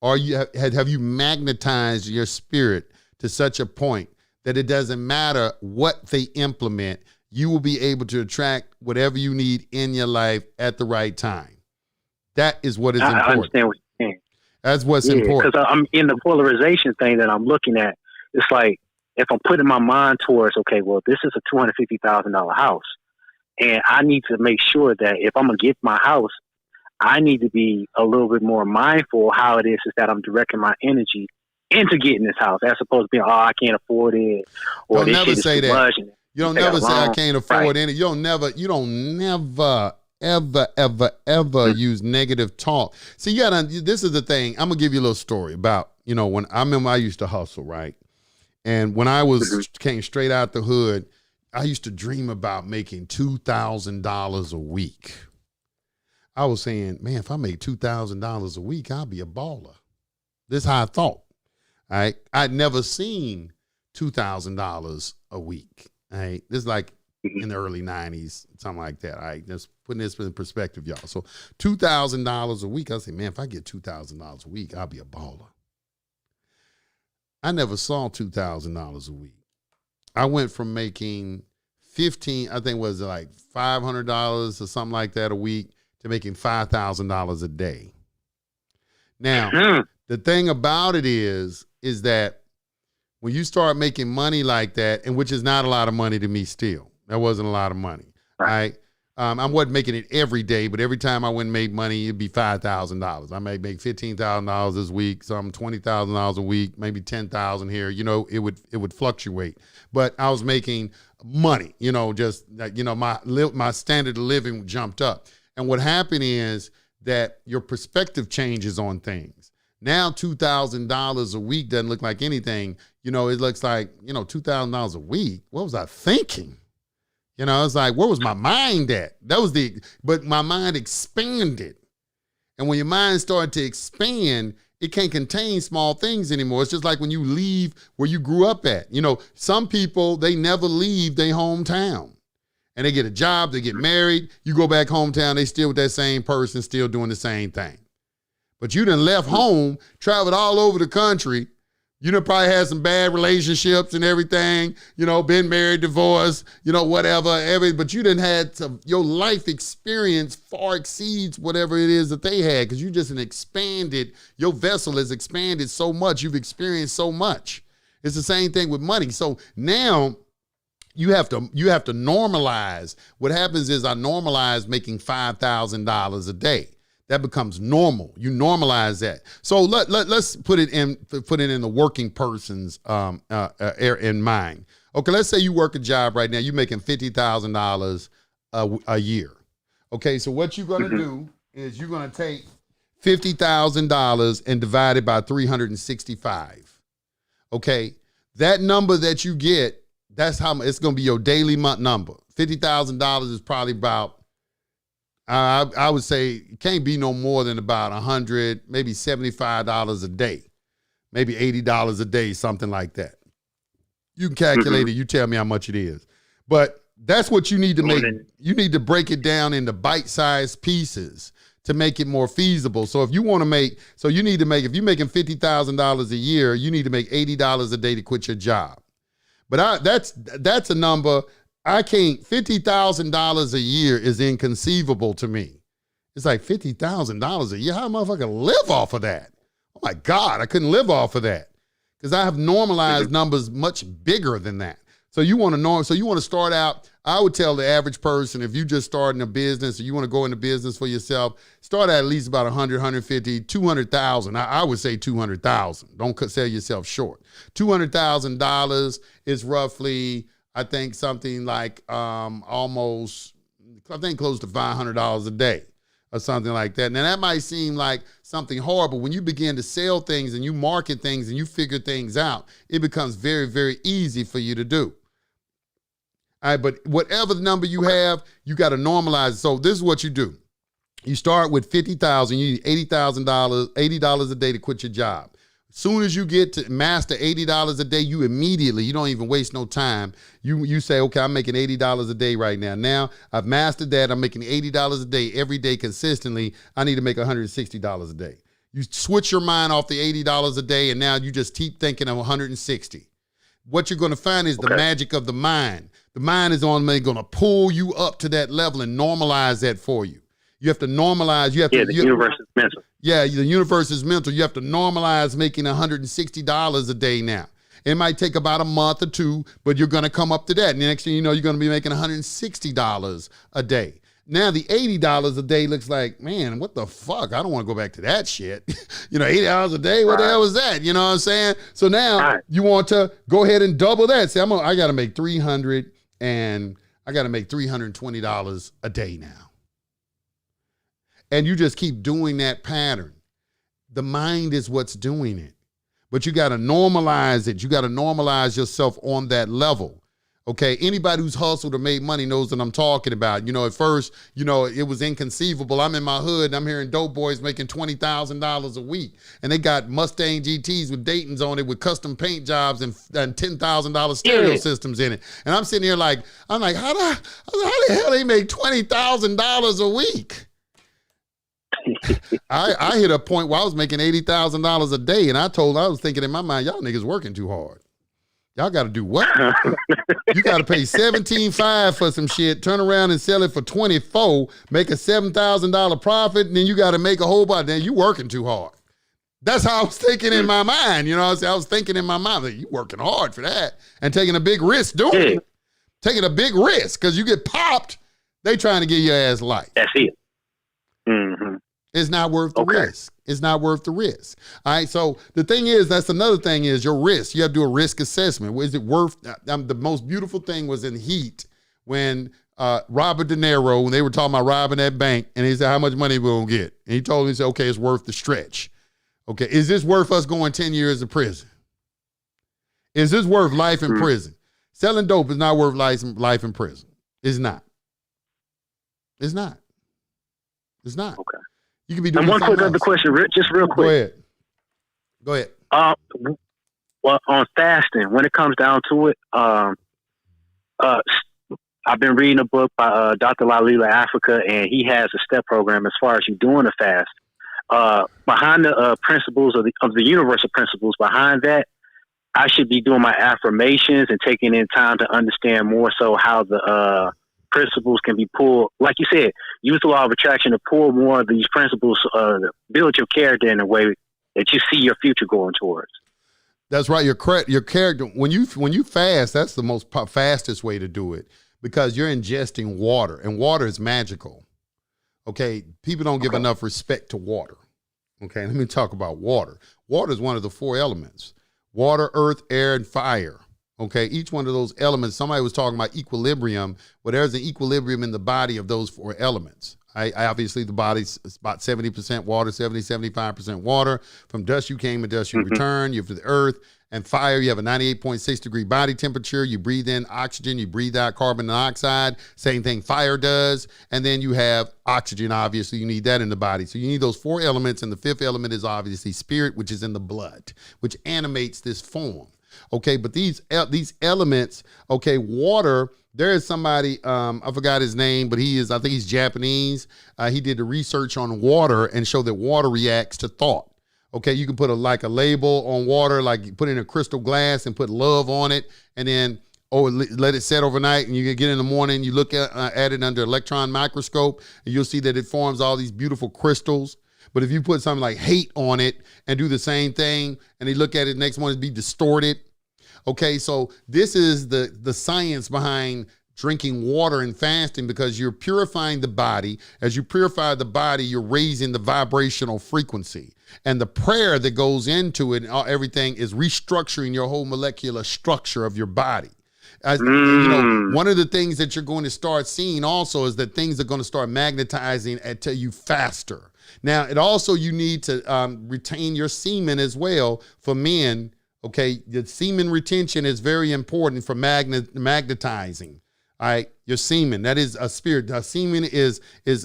Have you magnetized your spirit to such a point that it doesn't matter what they implement, you will be able to attract whatever you need in your life at the right time. That is what is important. I understand what you're saying. That's what's important. Because I'm in the polarization thing that I'm looking at. It's like if I'm putting my mind towards, okay, well, this is a $250,000 house, and I need to make sure that if I'm going to get my house, I need to be a little bit more mindful of how it is that I'm directing my energy into getting this house, as opposed to being, I can't afford it, or don't this never shit say is too that. much. You don't never say I can't afford any. You don't never, ever use negative talk. See, this is the thing. I'm gonna give you a little story about, when I remember I used to hustle, right? And when I came straight out the hood, I used to dream about making $2,000 a week. I was saying, man, if I make $2,000 a week, I'll be a baller. This is how I thought. All right. I'd never seen $2,000 a week. All right. This is like in the early 90s, something like that. All right, just putting this in perspective, y'all. So $2,000 a week. I say, man, if I get $2,000 a week, I'll be a baller. I never saw $2,000 a week. I went from making I think it was like $500 or something like that a week to making $5,000 a day. Now, the thing about it is that when you start making money like that, and which is not a lot of money to me still, that wasn't a lot of money, right? I wasn't making it every day, but every time I went and made money, it'd be $5,000. I may make $15,000 this week, some $20,000 a week, maybe $10,000 here. You know, it would fluctuate, but I was making money. You know, just my standard of living jumped up. And what happened is that your perspective changes on things. Now $2,000 a week doesn't look like anything. You know, it looks like, you know, $2,000 a week. What was I thinking? You know, it's like, where was my mind at? But my mind expanded. And when your mind started to expand, it can't contain small things anymore. It's just like when you leave where you grew up at. You know, some people, they never leave their hometown. And they get a job, they get married, you go back hometown, they still with that same person, still doing the same thing. But you done left home, traveled all over the country. You done probably had some bad relationships and everything, you know, been married, divorced, you know, whatever, but you done had your life experience far exceeds whatever it is that they had, because you just expanded, your vessel has expanded so much, you've experienced so much. It's the same thing with money. So now you have to normalize. What happens is I normalize making $5,000 a day. That becomes normal. You normalize that. So let's put it in the working person's in mind. Okay, let's say you work a job right now. You're making $50,000 a year. Okay, so what you're going to do is you're going to take $50,000 and divide it by 365. Okay, that number that you get, that's how it's going to be your daily month number. $50,000 is probably about, I would say it can't be no more than about $100, maybe $75 a day, maybe $80 a day, something like that. You can calculate it. You tell me how much it is. But that's what you need to make. You need to break it down into bite-sized pieces to make it more feasible. So if you want to make, if you're making $50,000 a year, you need to make $80 a day to quit your job. But that's a number. I can't, $50,000 a year is inconceivable to me. It's like $50,000 a year. How am I motherfucker live off of that? Oh my God, I couldn't live off of that. Because I have normalized numbers much bigger than that. So you want to start out, I would tell the average person, if you just starting a business or you want to go into business for yourself, start at least about 100, 150, 200,000. I would say 200,000. Don't sell yourself short. $200,000 is roughly, I think, something like close to $500 a day or something like that. Now, that might seem like something horrible. When you begin to sell things and you market things and you figure things out, it becomes very, very easy for you to do. All right, but whatever the number you have, you got to normalize it. So this is what you do. You start with $50,000. You need $80 a day to quit your job. Soon as you get to master $80 a day, you don't even waste no time. You say, okay, I'm making $80 a day right now. Now I've mastered that. I'm making $80 a day every day consistently. I need to make $160 a day. You switch your mind off the $80 a day, and now you just keep thinking of $160. What you're going to find is the magic of the mind. The mind is going to pull you up to that level and normalize that for you. You have to normalize. The universe is mental. Yeah, the universe is mental. You have to normalize making $160 a day now. It might take about a month or two, but you're going to come up to that. And the next thing you know, you're going to be making $160 a day. Now the $80 a day looks like, man, what the fuck? I don't want to go back to that shit. $80 a day, what the hell is that? You know what I'm saying? So now you want to go ahead and double that. Say, I got to make $320 a day now. And you just keep doing that pattern. The mind is what's doing it. But you got to normalize it. You got to normalize yourself on that level. Okay, anybody who's hustled or made money knows what I'm talking about. You know, at first, you know, it was inconceivable. I'm in my hood and I'm hearing dope boys making $20,000 a week. And they got Mustang GTs with Daytons on it with custom paint jobs and $10,000 stereo systems in it. And I'm sitting here like, how the hell they make $20,000 a week? I hit a point where I was making $80,000 a day. And I was thinking in my mind, y'all niggas working too hard. Y'all got to do what? You got to pay $17,500 for some shit, turn around and sell it for $24,000, make a $7,000 profit, and then you got to make a whole bunch. Then you working too hard. That's how I was thinking in my mind. You know what I'm saying? I was thinking in my mind, like, you working hard for that and taking a big risk doing it. Taking a big risk because you get popped, they trying to get your ass life. That's it. Mm-hmm. It's not worth the risk. It's not worth the risk. All right. So the thing is, that's another thing is your risk. You have to do a risk assessment. Is it worth? The most beautiful thing was in Heat when Robert De Niro, when they were talking about robbing that bank, and he said, "How much money we gonna get?" And he told me, he said, "Okay, it's worth the stretch." Okay, is this worth us going 10 years in prison? Is this worth life in prison? Selling dope is not worth life in prison. It's not. It's not. It's not. Okay. You could be doing. And one quick other question, just real quick. Go ahead. Well, on fasting, when it comes down to it, I've been reading a book by Dr. Lalila Africa, and he has a step program as far as you doing a fast. Behind the principles of the universal principles behind that, I should be doing my affirmations and taking in time to understand more so how the principles can be pulled. Like you said, use the law of attraction to pull more of these principles, build your character in a way that you see your future going towards. That's right. Your character, when you fast, that's the most fastest way to do it because you're ingesting water, and water is magical. Okay, people don't give enough respect to water. Okay, let me talk about water. Water is one of the 4 elements: water, earth, air, and fire. Okay, each one of those elements, somebody was talking about equilibrium. Well, there's an equilibrium in the body of those 4 elements. Obviously, the body's about 70% water, 75% water. From dust you came and dust you return. You're to the earth. And fire, you have a 98.6 degree body temperature. You breathe in oxygen. You breathe out carbon dioxide. Same thing fire does. And then you have oxygen, obviously. You need that in the body. So you need those 4 elements. And the 5th element is obviously spirit, which is in the blood, which animates this form. Okay, but these elements, okay, water, there is somebody, I forgot his name, but I think he's Japanese. He did the research on water and showed that water reacts to thought. Okay, you can put a label on water, like you put it in a crystal glass and put love on it, and then let it set overnight, and you can get in the morning, you look at it under electron microscope, and you'll see that it forms all these beautiful crystals. But if you put something like hate on it and do the same thing, and they look at it next morning, it'd be distorted. Okay, so this is the science behind drinking water and fasting, because you're purifying the body. As you purify the body, you're raising the vibrational frequency. And the prayer that goes into it and everything is restructuring your whole molecular structure of your body. You know, one of the things that you're going to start seeing also is that things are going to start magnetizing to you faster. Now, you need to retain your semen as well for men. Okay, the semen retention is very important for magnetizing. All right, your semen, that is a spirit. The semen is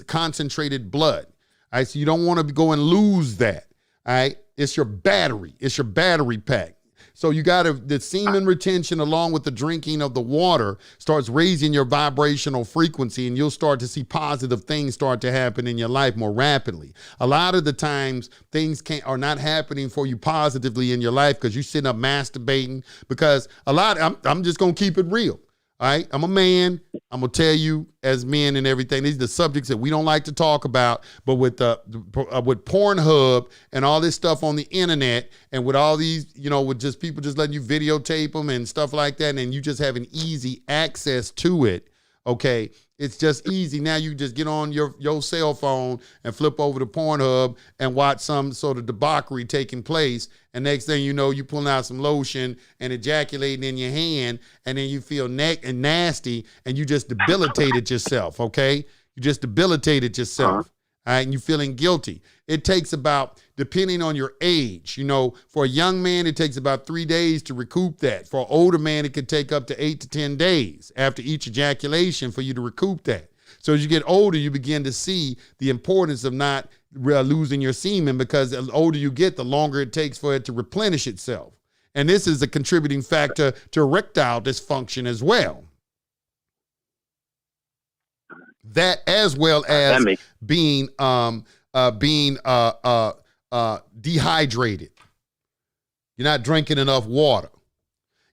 concentrated blood. All right, so you don't want to go and lose that. All right, it's your battery. It's your battery pack. So you got the semen retention along with the drinking of the water starts raising your vibrational frequency, and you'll start to see positive things start to happen in your life more rapidly. A lot of the times things are not happening for you positively in your life because you're sitting up masturbating, because I'm just going to keep it real. All right, I'm a man. I'm gonna tell you, as men and everything, these are the subjects that we don't like to talk about. But with with Pornhub and all this stuff on the internet, and with all these, with just people just letting you videotape them and stuff like that, and you just having easy access to it. Okay, it's just easy now. You just get on your cell phone and flip over to Pornhub and watch some sort of debauchery taking place. And next thing you know, you pulling out some lotion and ejaculating in your hand, and then you feel nasty, and you just debilitated yourself. Okay, you just debilitated yourself. All right, and you're feeling guilty. It takes about depending on your age. You know, for a young man, it takes about 3 days to recoup that. For an older man, it could take up to 8 to 10 days after each ejaculation for you to recoup that. So as you get older, you begin to see the importance of not losing your semen, because the older you get, the longer it takes for it to replenish itself. And this is a contributing factor to erectile dysfunction as well. That, as well as being dehydrated. You're not drinking enough water.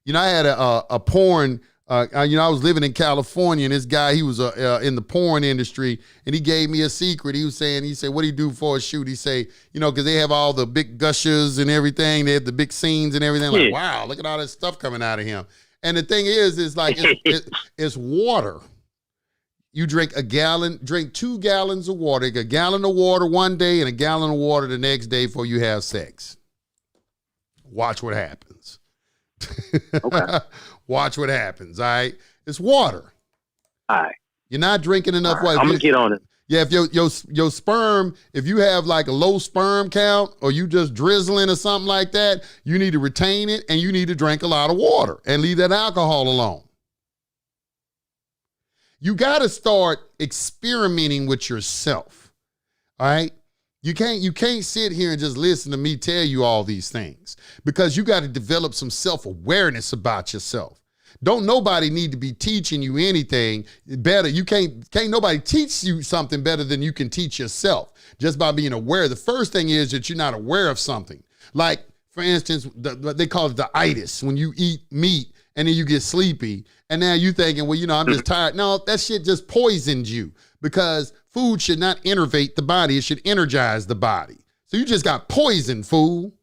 You know, I had a porn. I was living in California, and this guy, he was in the porn industry, and he gave me a secret. He said, what do you do for a shoot? He say, you know, because they have all the big gushers and everything. They have the big scenes and everything. Like, wow, look at all this stuff coming out of him. And the thing is like, it's water. You drink 2 gallons of water, a gallon of water one day and a gallon of water the next day before you have sex. Watch what happens. Okay. Watch what happens, all right? It's water. All right. You're not drinking enough water. I'm going to get on it. Yeah, if your sperm, if you have like a low sperm count or you just drizzling or something like that, you need to retain it, and you need to drink a lot of water and leave that alcohol alone. You got to start experimenting with yourself, all right? You can't sit here and just listen to me tell you all these things, because you got to develop some self-awareness about yourself. Don't nobody need to be teaching you anything better. You can't nobody teach you something better than you can teach yourself, just by being aware. The first thing is that you're not aware of something. Like, for instance, what they call it the itis, when you eat meat and then you get sleepy, and now you thinking, well, you know, I'm just tired. No, that shit just poisoned you, because food should not enervate the body. It should energize the body. So you just got poisoned, fool.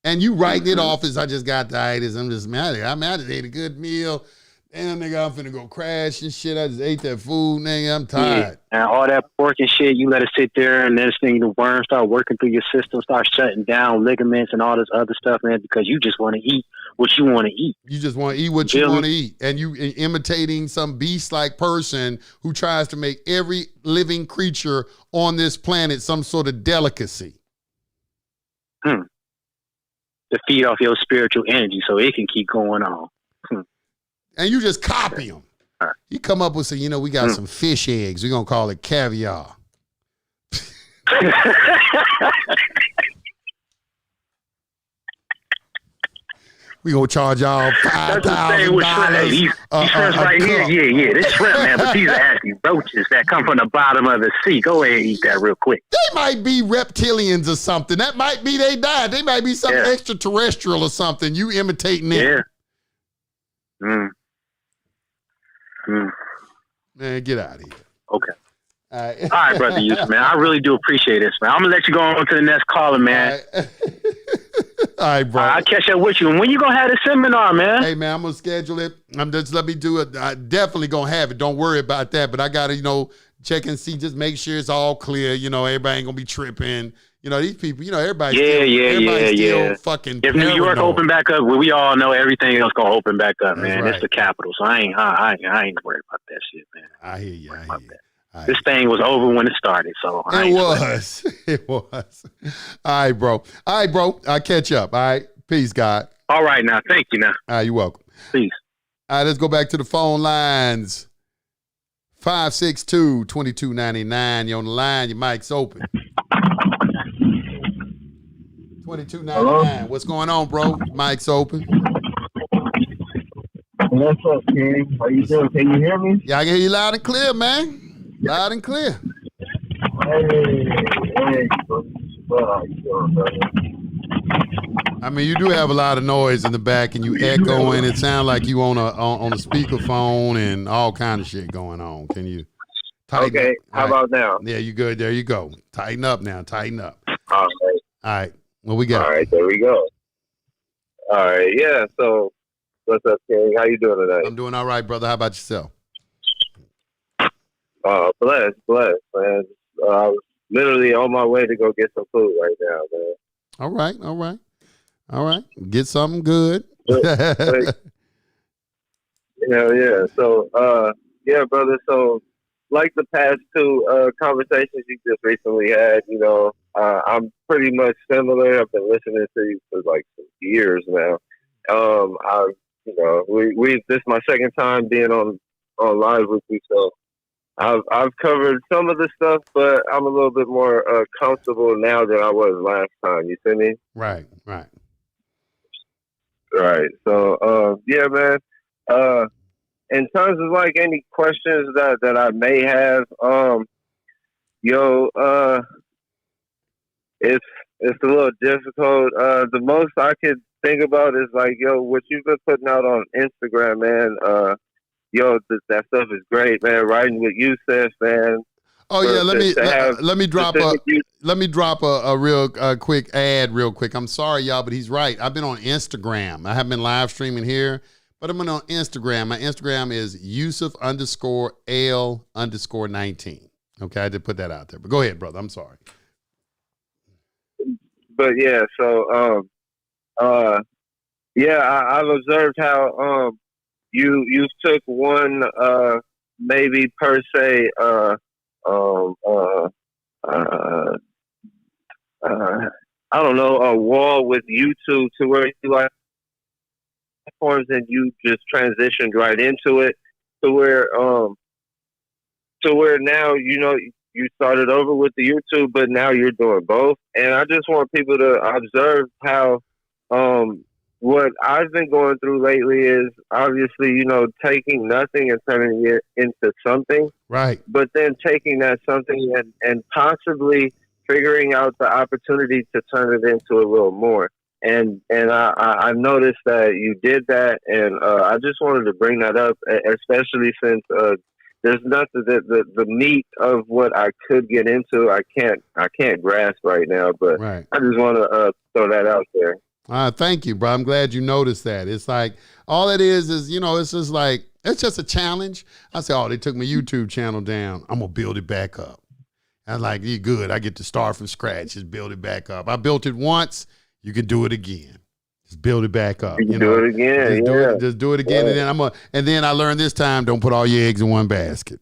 And you writing it off as, I just got the itis. I'm just mad. I just ate a good meal. Damn, nigga, I'm finna go crash and shit. I just ate that food, nigga. I'm tired. Yeah. And all that pork and shit, you let it sit there, and then this thing, the worms start working through your system, start shutting down ligaments and all this other stuff, man, because you just want to eat what you want to eat. You just want to eat what you want to eat. And you imitating some beast-like person who tries to make every living creature on this planet some sort of delicacy. To feed off your spiritual energy so it can keep going on. And you just copy them. You come up with, say, you know, we got some fish eggs. We're going to call it caviar. We gonna charge y'all $5,000. These shrimps right here, yeah, this shrimp, man. But these are actually roaches that come from the bottom of the sea. Go ahead and eat that real quick. They might be reptilians or something. That might be they died. They might be something extraterrestrial or something. You imitating them. Yeah. Man, get out of here. Okay. All right, brother Yusef, man. I really do appreciate this, man. I'm gonna let you go on to the next caller, man. All right, bro. I'll catch up with you. And when you gonna have the seminar, man? Hey, man, I'm gonna schedule it. Let me do it. I definitely gonna have it. Don't worry about that. But I gotta, check and see, just make sure it's all clear. Everybody ain't gonna be tripping. These people. Everybody. Still fucking. If New York open back up, we all know everything else gonna open back up, man. Right. It's the capital, so I ain't worried about that shit, man. I hear you. This thing was over when it started, so it was. All right, bro. I'll catch up. All right. Peace, God. All right, now. Thank you, now. All right, you're welcome. Peace. All right, let's go back to the phone lines. 562-2299. You're on the line. Your mic's open. 2299. What's going on, bro? Mic's open. What's up, King? How you doing? Can you hear me? Yeah, I can hear you loud and clear, man. Loud and clear. Hey, bro. How you doing, brother? I mean, you do have a lot of noise in the back, and you echoing. It sounds like you on a speakerphone and all kind of shit going on. Can you tighten up? How about now? Yeah, you good. There you go. Tighten up now. Tighten up. All right. What we got? All right, there we go. All right, yeah. So, what's up, King? How you doing today? I'm doing all right, brother. How about yourself? Blessed, man. I was literally on my way to go get some food right now, man. All right. Get something good. Yeah. So, yeah, brother. So, like the past two conversations you just recently had, you know, I'm pretty much similar. I've been listening to you for like some years now. I, you know, we this is my second time being on live with you, so I've covered some of the stuff, but I'm a little bit more comfortable now than I was last time. You see me? Right. So, yeah, man. In terms of like any questions that I may have, it's a little difficult. The most I could think about is like, what you've been putting out on Instagram, man. That stuff is great, man. Riding with Yusef, man. Oh yeah, let me drop a real quick ad real quick. I'm sorry, y'all, but he's right. I've been on Instagram. I haven't been live streaming here, but I'm on Instagram. My Instagram is Yusef_L_19. Okay, I did put that out there. But go ahead, brother. I'm sorry. But yeah, so I've observed how you took one maybe per se I don't know, a wall with YouTube to where you like platforms and you just transitioned right into it to where now, you know, you started over with the YouTube, but now you're doing both. And I just want people to observe how what I've been going through lately is obviously, you know, taking nothing and turning it into something. Right. But then taking that something and possibly figuring out the opportunity to turn it into a little more. And I noticed that you did that, and I just wanted to bring that up, especially since there's nothing that the meat of what I could get into I can't grasp right now. But right. I just want to throw that out there. Thank you, bro. I'm glad you noticed that. It's like, all it is, you know, it's just like, it's just a challenge. I say, they took my YouTube channel down. I'm going to build it back up. I'm like, you good. I get to start from scratch. Just build it back up. I built it once. You can do it again. Just build it back up. You can do it again. Just do it again. Yeah. And then I learned this time, don't put all your eggs in one basket.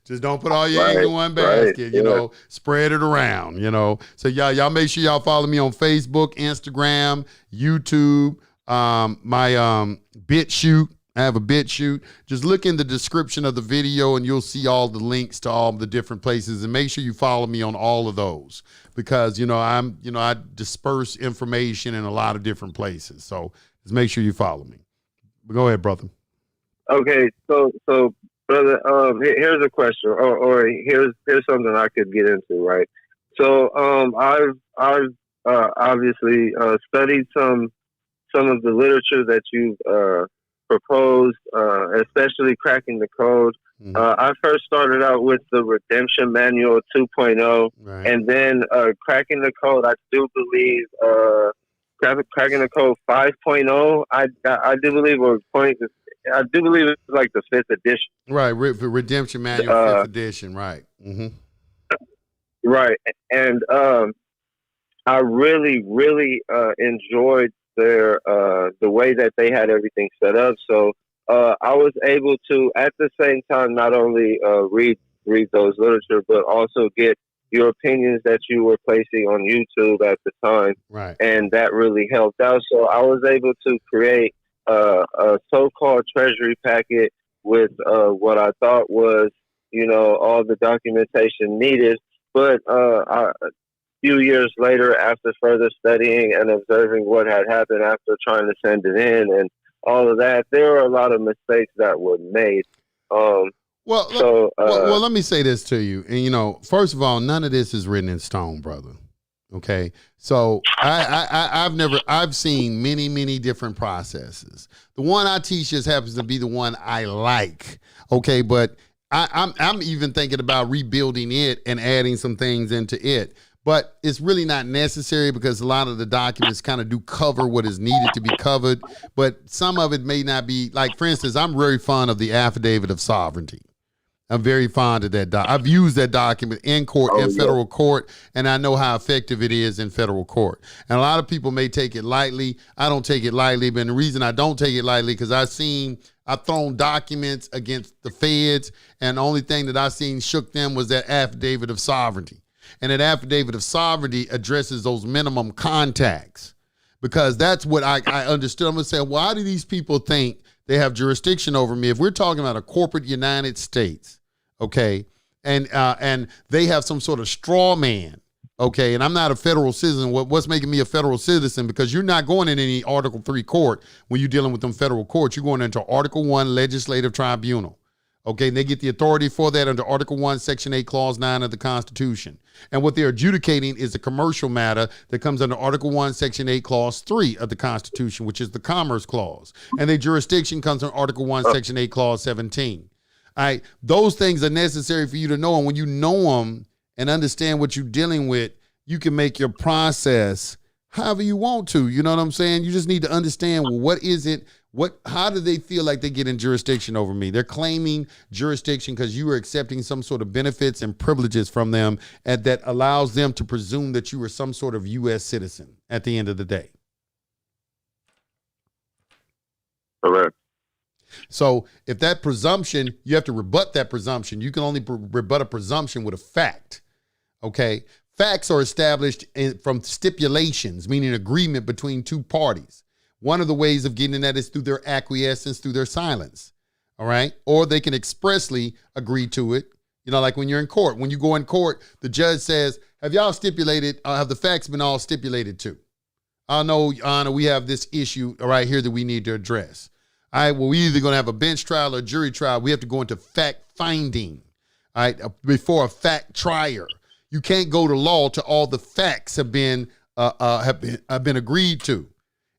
Just don't put all your eggs in one basket, you know, spread it around, you know. So y'all make sure y'all follow me on Facebook, Instagram, YouTube, my BitChute. I have a BitChute. Just look in the description of the video and you'll see all the links to all the different places, and make sure you follow me on all of those because, I disperse information in a lot of different places. So just make sure you follow me. But go ahead, brother. Okay. So brother, here's a question, or here's something I could get into, right? So, I've obviously studied some of the literature that you've proposed, especially cracking the code. Mm-hmm. I first started out with the Redemption Manual 2.0, right. And then cracking the code. I do believe cracking the code 5.0. I do believe I do believe it's like the 5th edition. Right, Redemption Manual 5th edition, right. Mm-hmm. Right, and I really, really enjoyed their the way that they had everything set up. So I was able to, at the same time, not only read those literature, but also get your opinions that you were placing on YouTube at the time. Right. And that really helped out. So I was able to create a so-called treasury packet with what I thought was, all the documentation needed. But a few years later, after further studying and observing what had happened after trying to send it in and all of that, there were a lot of mistakes that were made. Well, let me say this to you. And, first of all, none of this is written in stone, brother. Okay. So I've seen many, many different processes. The one I teach just happens to be the one I like. Okay. But I'm even thinking about rebuilding it and adding some things into it. But it's really not necessary because a lot of the documents kind of do cover what is needed to be covered. But some of it may not be, like, for instance, I'm very fond of the Affidavit of Sovereignty. I'm very fond of that. I've used that document in court, in federal court, and I know how effective it is in federal court. And a lot of people may take it lightly. I don't take it lightly, but the reason I don't take it lightly because I've seen I've thrown documents against the feds, and the only thing that I seen shook them was that Affidavit of Sovereignty. And that Affidavit of Sovereignty addresses those minimum contacts, because that's what I understood. I'm going to say, why do these people think they have jurisdiction over me? If we're talking about a corporate United States, okay, and they have some sort of straw man, okay, and I'm not a federal citizen. What's making me a federal citizen? Because you're not going in any Article 3 court when you're dealing with them federal courts. You're going into Article 1 legislative tribunal. Okay, and they get the authority for that under Article 1, Section 8, Clause 9 of the Constitution. And what they're adjudicating is a commercial matter that comes under Article 1, Section 8, Clause 3 of the Constitution, which is the Commerce Clause. And their jurisdiction comes from Article 1, Section 8, Clause 17. All right, those things are necessary for you to know. And when you know them and understand what you're dealing with, you can make your process however you want to. You know what I'm saying? You just need to understand, well, what is it? How do they feel like they get in jurisdiction over me? They're claiming jurisdiction because you are accepting some sort of benefits and privileges from them, and that allows them to presume that you are some sort of U.S. citizen at the end of the day. Correct. So if that presumption, you have to rebut that presumption. You can only rebut a presumption with a fact. Okay. Facts are established from stipulations, meaning agreement between two parties. One of the ways of getting that is through their acquiescence, through their silence. All right. Or they can expressly agree to it. You know, like when you're in court, when you go in court, the judge says, have y'all stipulated, have the facts been all stipulated to? I know, Your Honor, we have this issue right here that we need to address. All right, well, we're either going to have a bench trial or a jury trial. We have to go into fact finding, all right, before a fact trier. You can't go to law till all the facts have been agreed to.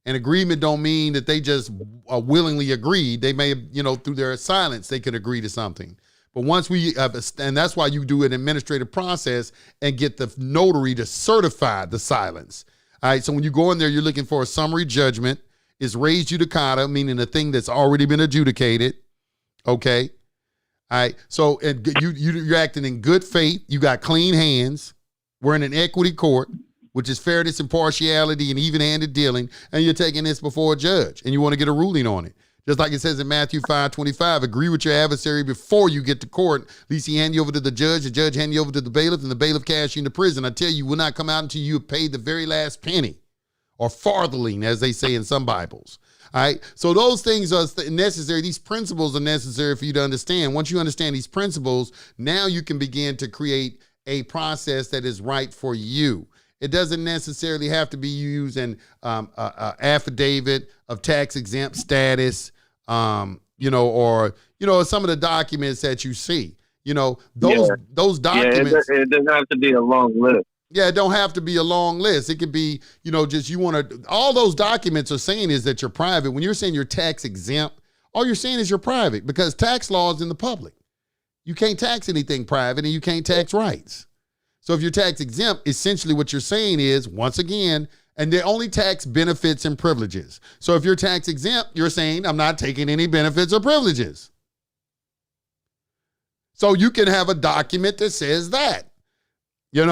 And agreement don't mean that they just willingly agreed. They may have, through their silence, they could agree to something. But once we have, and that's why you do an administrative process and get the notary to certify the silence. All right, so when you go in there, you're looking for a summary judgment. It's res judicata, meaning a thing that's already been adjudicated. Okay. All right. So you're acting in good faith. You got clean hands. We're in an equity court, which is fairness, impartiality, and even-handed dealing. And you're taking this before a judge, and you want to get a ruling on it. Just like it says in Matthew 5:25, agree with your adversary before you get to court. At least he hand you over to the judge hand you over to the bailiff, and the bailiff cash you into prison. I tell you, will not come out until you have paid the very last penny, or farthing, as they say in some Bibles. All right. So those things are necessary. These principles are necessary for you to understand. Once you understand these principles, now you can begin to create a process that is right for you. It doesn't necessarily have to be using affidavit of tax exempt status, or some of the documents that you see. Those documents. Yeah, it doesn't have to be a long list. Yeah, it don't have to be a long list. It could be, just you want to, all those documents are saying is that you're private. When you're saying you're tax exempt, all you're saying is you're private, because tax law is in the public. You can't tax anything private, and you can't tax rights. So if you're tax exempt, essentially what you're saying is, once again, and they only tax benefits and privileges. So if you're tax exempt, you're saying I'm not taking any benefits or privileges. So you can have a document that says that. You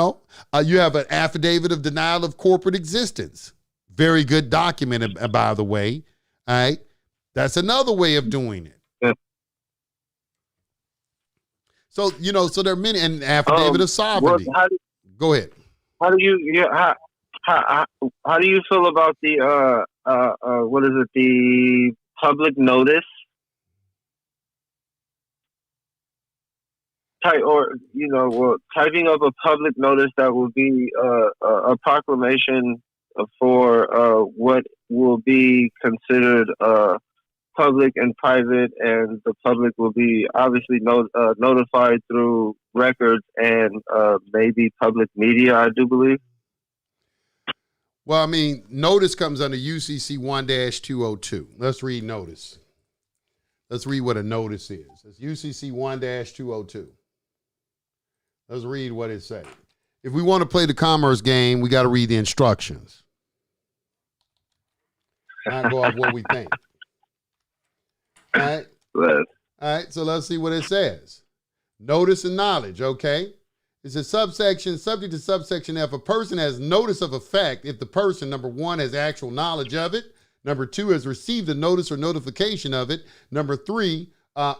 have an affidavit of denial of corporate existence. Very good document, by the way. All right. That's another way of doing it. Yeah. So, so there are many, and affidavit of sovereignty. Go ahead. How do you feel about the, the public notice? Typing up a public notice that will be a proclamation for what will be considered public and private, and the public will be obviously notified through records and maybe public media, I do believe. Well, I mean, notice comes under UCC 1-202. Let's read notice. Let's read what a notice is. It's UCC 1-202. Let's read what it says. If we want to play the commerce game, we got to read the instructions. Not go off what we think. All right. All right. So let's see what it says. Notice and knowledge. Okay. It's a subsection, subject to subsection F. A person has notice of a fact if the person, number one, has actual knowledge of it. Number 2 has received a notice or notification of it. Number 3,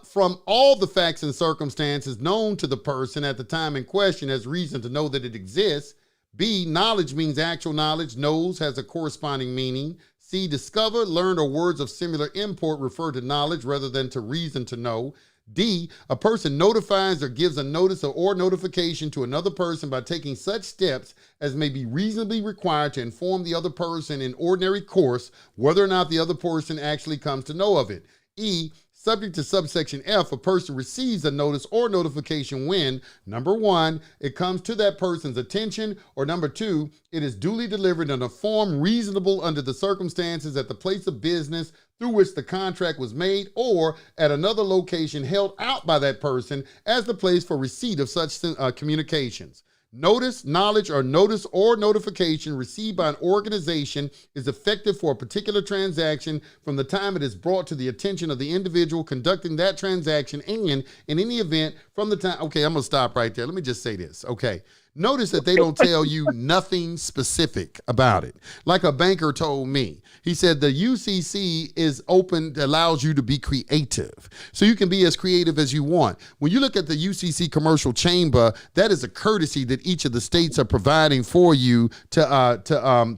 from all the facts and circumstances known to the person at the time in question has reason to know that it exists. B, knowledge means actual knowledge. Knows has a corresponding meaning. C, discover, learn, or words of similar import refer to knowledge rather than to reason to know. D, a person notifies or gives a notice or notification to another person by taking such steps as may be reasonably required to inform the other person in ordinary course whether or not the other person actually comes to know of it. E, subject to subsection F, a person receives a notice or notification when, number 1, it comes to that person's attention, or number 2, it is duly delivered in a form reasonable under the circumstances at the place of business through which the contract was made, or at another location held out by that person as the place for receipt of such communications. Notice, knowledge, or notice or notification received by an organization is effective for a particular transaction from the time it is brought to the attention of the individual conducting that transaction, and in any event from the time. Okay, I'm going to stop right there. Let me just say this. Okay. Notice that they don't tell you nothing specific about it. Like a banker told me, he said the UCC is open, allows you to be creative. So you can be as creative as you want. When you look at the UCC commercial chamber, that is a courtesy that each of the states are providing for you to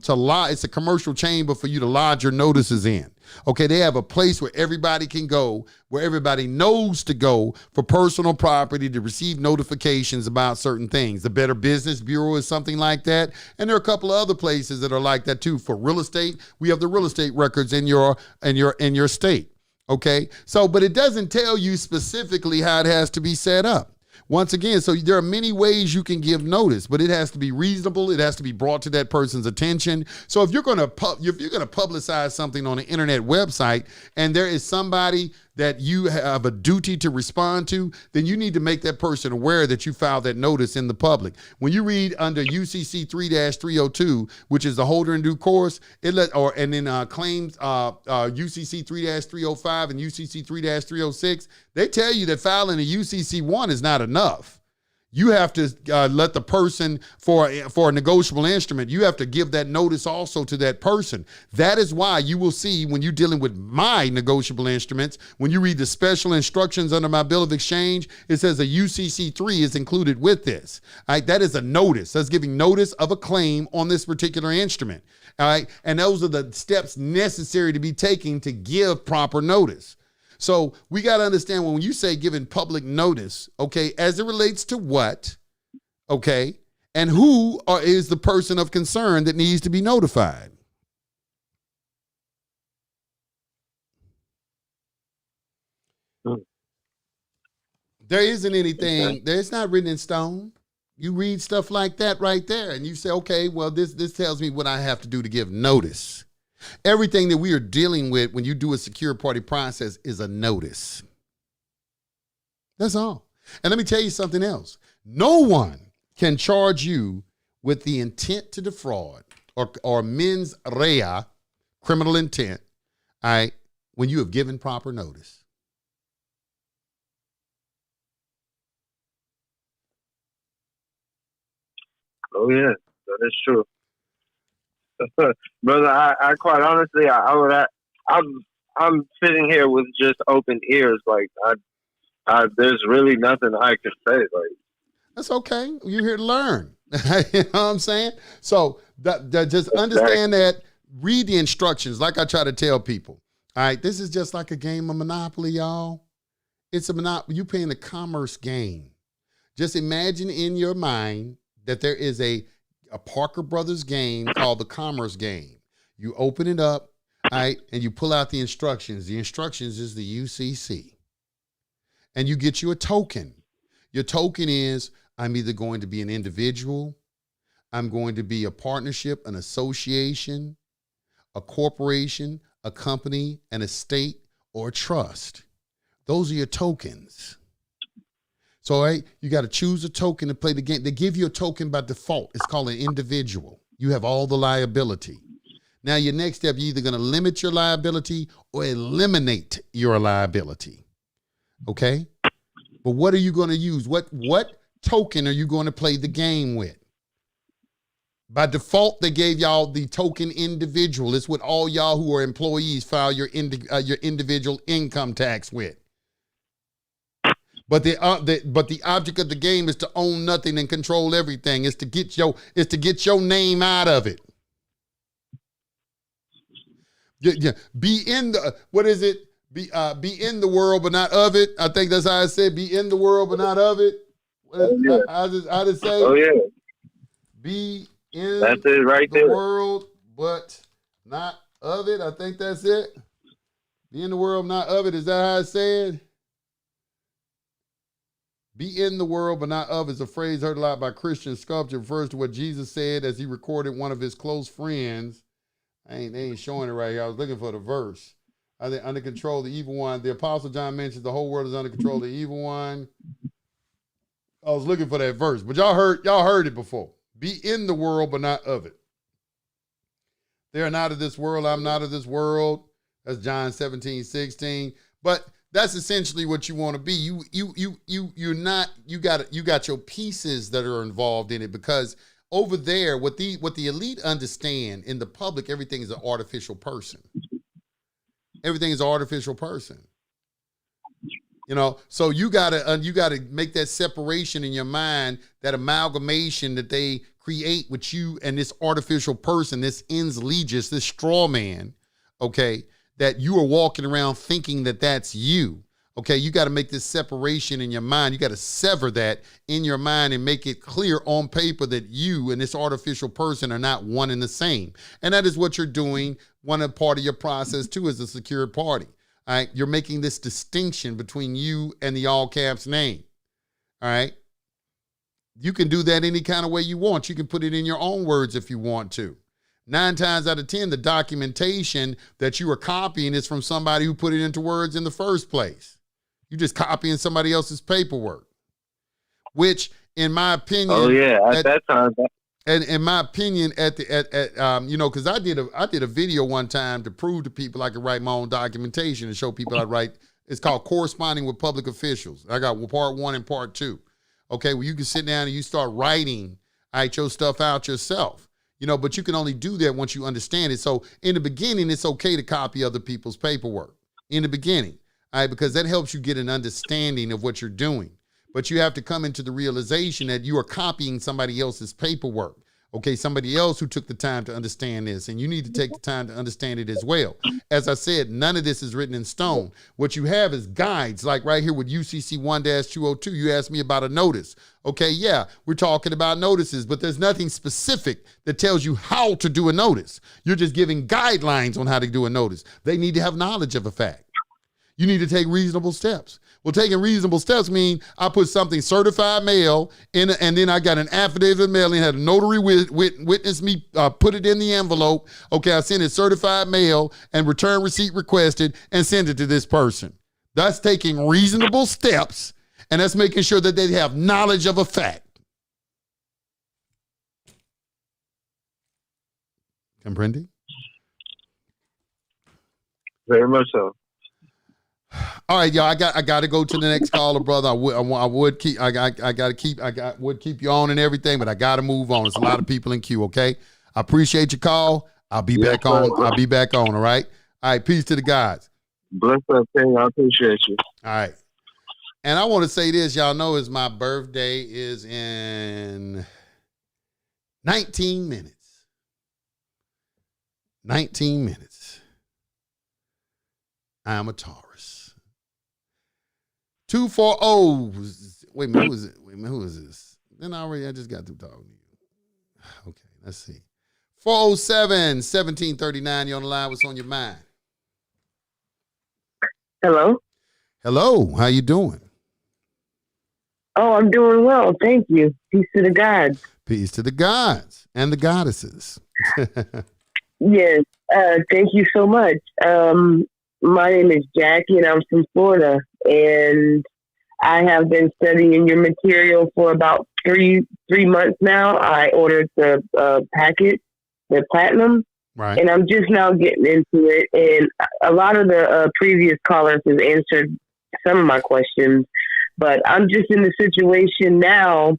lodge. It's a commercial chamber for you to lodge your notices in. Okay, they have a place where everybody can go, where everybody knows to go for personal property to receive notifications about certain things. The Better Business Bureau is something like that. And there are a couple of other places that are like that too. For real estate, we have the real estate records in your state. Okay, so but it doesn't tell you specifically how it has to be set up. Once again, so there are many ways you can give notice, but it has to be reasonable. It has to be brought to that person's attention. So if you're going to publicize something on an internet website and there is somebody that you have a duty to respond to, then you need to make that person aware that you filed that notice in the public. When you read under UCC 3-302, which is the holder in due course, claims UCC 3-305 and UCC 3-306, they tell you that filing a UCC 1 is not enough. You have to let the person, for a negotiable instrument, you have to give that notice also to that person. That is why you will see when you're dealing with my negotiable instruments, when you read the special instructions under my bill of exchange, it says a UCC 3 is included with this. All right, that is a notice. That's giving notice of a claim on this particular instrument. All right, and those are the steps necessary to be taken to give proper notice. So we got to understand when you say giving public notice, okay, as it relates to what, okay, and who is the person of concern that needs to be notified. There isn't anything, it's not written in stone. You read stuff like that right there and you say, okay, well, this tells me what I have to do to give notice. Everything that we are dealing with when you do a secure party process is a notice. That's all. And let me tell you something else. No one can charge you with the intent to defraud or mens rea, criminal intent, all right, when you have given proper notice. Oh, yeah, that is true. Brother, I quite honestly, I'm sitting here with just open ears. Like, there's really nothing I can say. Like, that's okay. You're here to learn. You know what I'm saying? So just understand that. Read the instructions, like I try to tell people. All right, this is just like a game of Monopoly, y'all. It's a Monopoly. You're playing a commerce game. Just imagine in your mind that there is a Parker Brothers game called the commerce game. You open it up, all right, and you pull out the instructions. The instructions is the UCC. And you get you a token. Your token is, I'm either going to be an individual, I'm going to be a partnership, an association, a corporation, a company, an estate, or a trust. Those are your tokens. So, all right, you got to choose a token to play the game. They give you a token by default. It's called an individual. You have all the liability. Now, your next step, you're either going to limit your liability or eliminate your liability. Okay? But what are you going to use? What token are you going to play the game with? By default, they gave y'all the token individual. It's what all y'all who are employees file your individual income tax with. But the object of the game is to own nothing and control everything. It's to get your name out of it. Yeah. Be in the, what is it? Be in the world but not of it. I think that's how I said. Be in the world but not of it. I just say. Oh yeah. Be in that's it right the there. world but not of it. I think that's it. Be in the world, not of it. Is that how I said? Be in the world, but not of is a phrase heard a lot by Christian sculpture. It refers to what Jesus said as he recorded one of his close friends. They ain't showing it right here. I was looking for the verse. I think under control of the evil one. The Apostle John mentions the whole world is under control of the evil one. I was looking for that verse, but y'all heard it before. Be in the world, but not of it. They are not of this world. I'm not of this world. That's John 17:16. But that's essentially what you want to be. You're not. You got your pieces that are involved in it, because over there, what the elite understand in the public, everything is an artificial person. Everything is an artificial person. You know, so you gotta make that separation in your mind, that amalgamation that they create with you and this artificial person, this ens legis, this straw man, okay, that you are walking around thinking that that's you. Okay, you got to make this separation in your mind. You got to sever that in your mind and make it clear on paper that you and this artificial person are not one and the same. And that is what you're doing. One part of your process too is a secured party. All right, you're making this distinction between you and the all caps name. All right, you can do that any kind of way you want. You can put it in your own words if you want to. 9 times out of 10, the documentation that you are copying is from somebody who put it into words in the first place. You're just copying somebody else's paperwork, which, in my opinion, at that time, and in my opinion, because I did a video one time to prove to people I could write my own documentation and show people I write. It's called Corresponding with Public Officials. I got part 1 and part 2. Okay, well, you can sit down and you start writing your stuff out yourself. But you can only do that once you understand it. So in the beginning, it's okay to copy other people's paperwork in the beginning, all right, because that helps you get an understanding of what you're doing. But you have to come into the realization that you are copying somebody else's paperwork, okay, somebody else who took the time to understand this, and you need to take the time to understand it as well. As I said, none of this is written in stone. What you have is guides, like right here with UCC 1-202. You asked me about a notice. Okay, yeah, we're talking about notices, but there's nothing specific that tells you how to do a notice. You're just giving guidelines on how to do a notice. They need to have knowledge of a fact. You need to take reasonable steps. Well, taking reasonable steps mean I put something certified mail in, and then I got an affidavit of mailing, had a notary witness me, put it in the envelope. Okay, I send it certified mail and return receipt requested and send it to this person. That's taking reasonable steps, and that's making sure that they have knowledge of a fact. Comprende? Very much so. All right, y'all. I got to go to the next caller, brother. I would keep you on and everything, but I got to move on. There's a lot of people in queue. Okay, I appreciate your call. I'll be back on. All right. All right. Peace to the gods. Bless up, King. I appreciate you. All right. And I want to say this. Y'all know is my birthday is in 19 minutes. 19 minutes. I am a Taurus. 240. Wait a minute, who is it? Who is this? Then I just got through talking to you. Okay, let's see. 407-1739. You on the line? What's on your mind? Hello. Hello. How you doing? Oh, I'm doing well. Thank you. Peace to the gods. Peace to the gods and the goddesses. Yes. Thank you so much. My name is Jackie, and I'm from Florida, and I have been studying your material for about three months now. I ordered the packet, the platinum, right, and I'm just now getting into it. And a lot of the previous callers have answered some of my questions, but I'm just in the situation now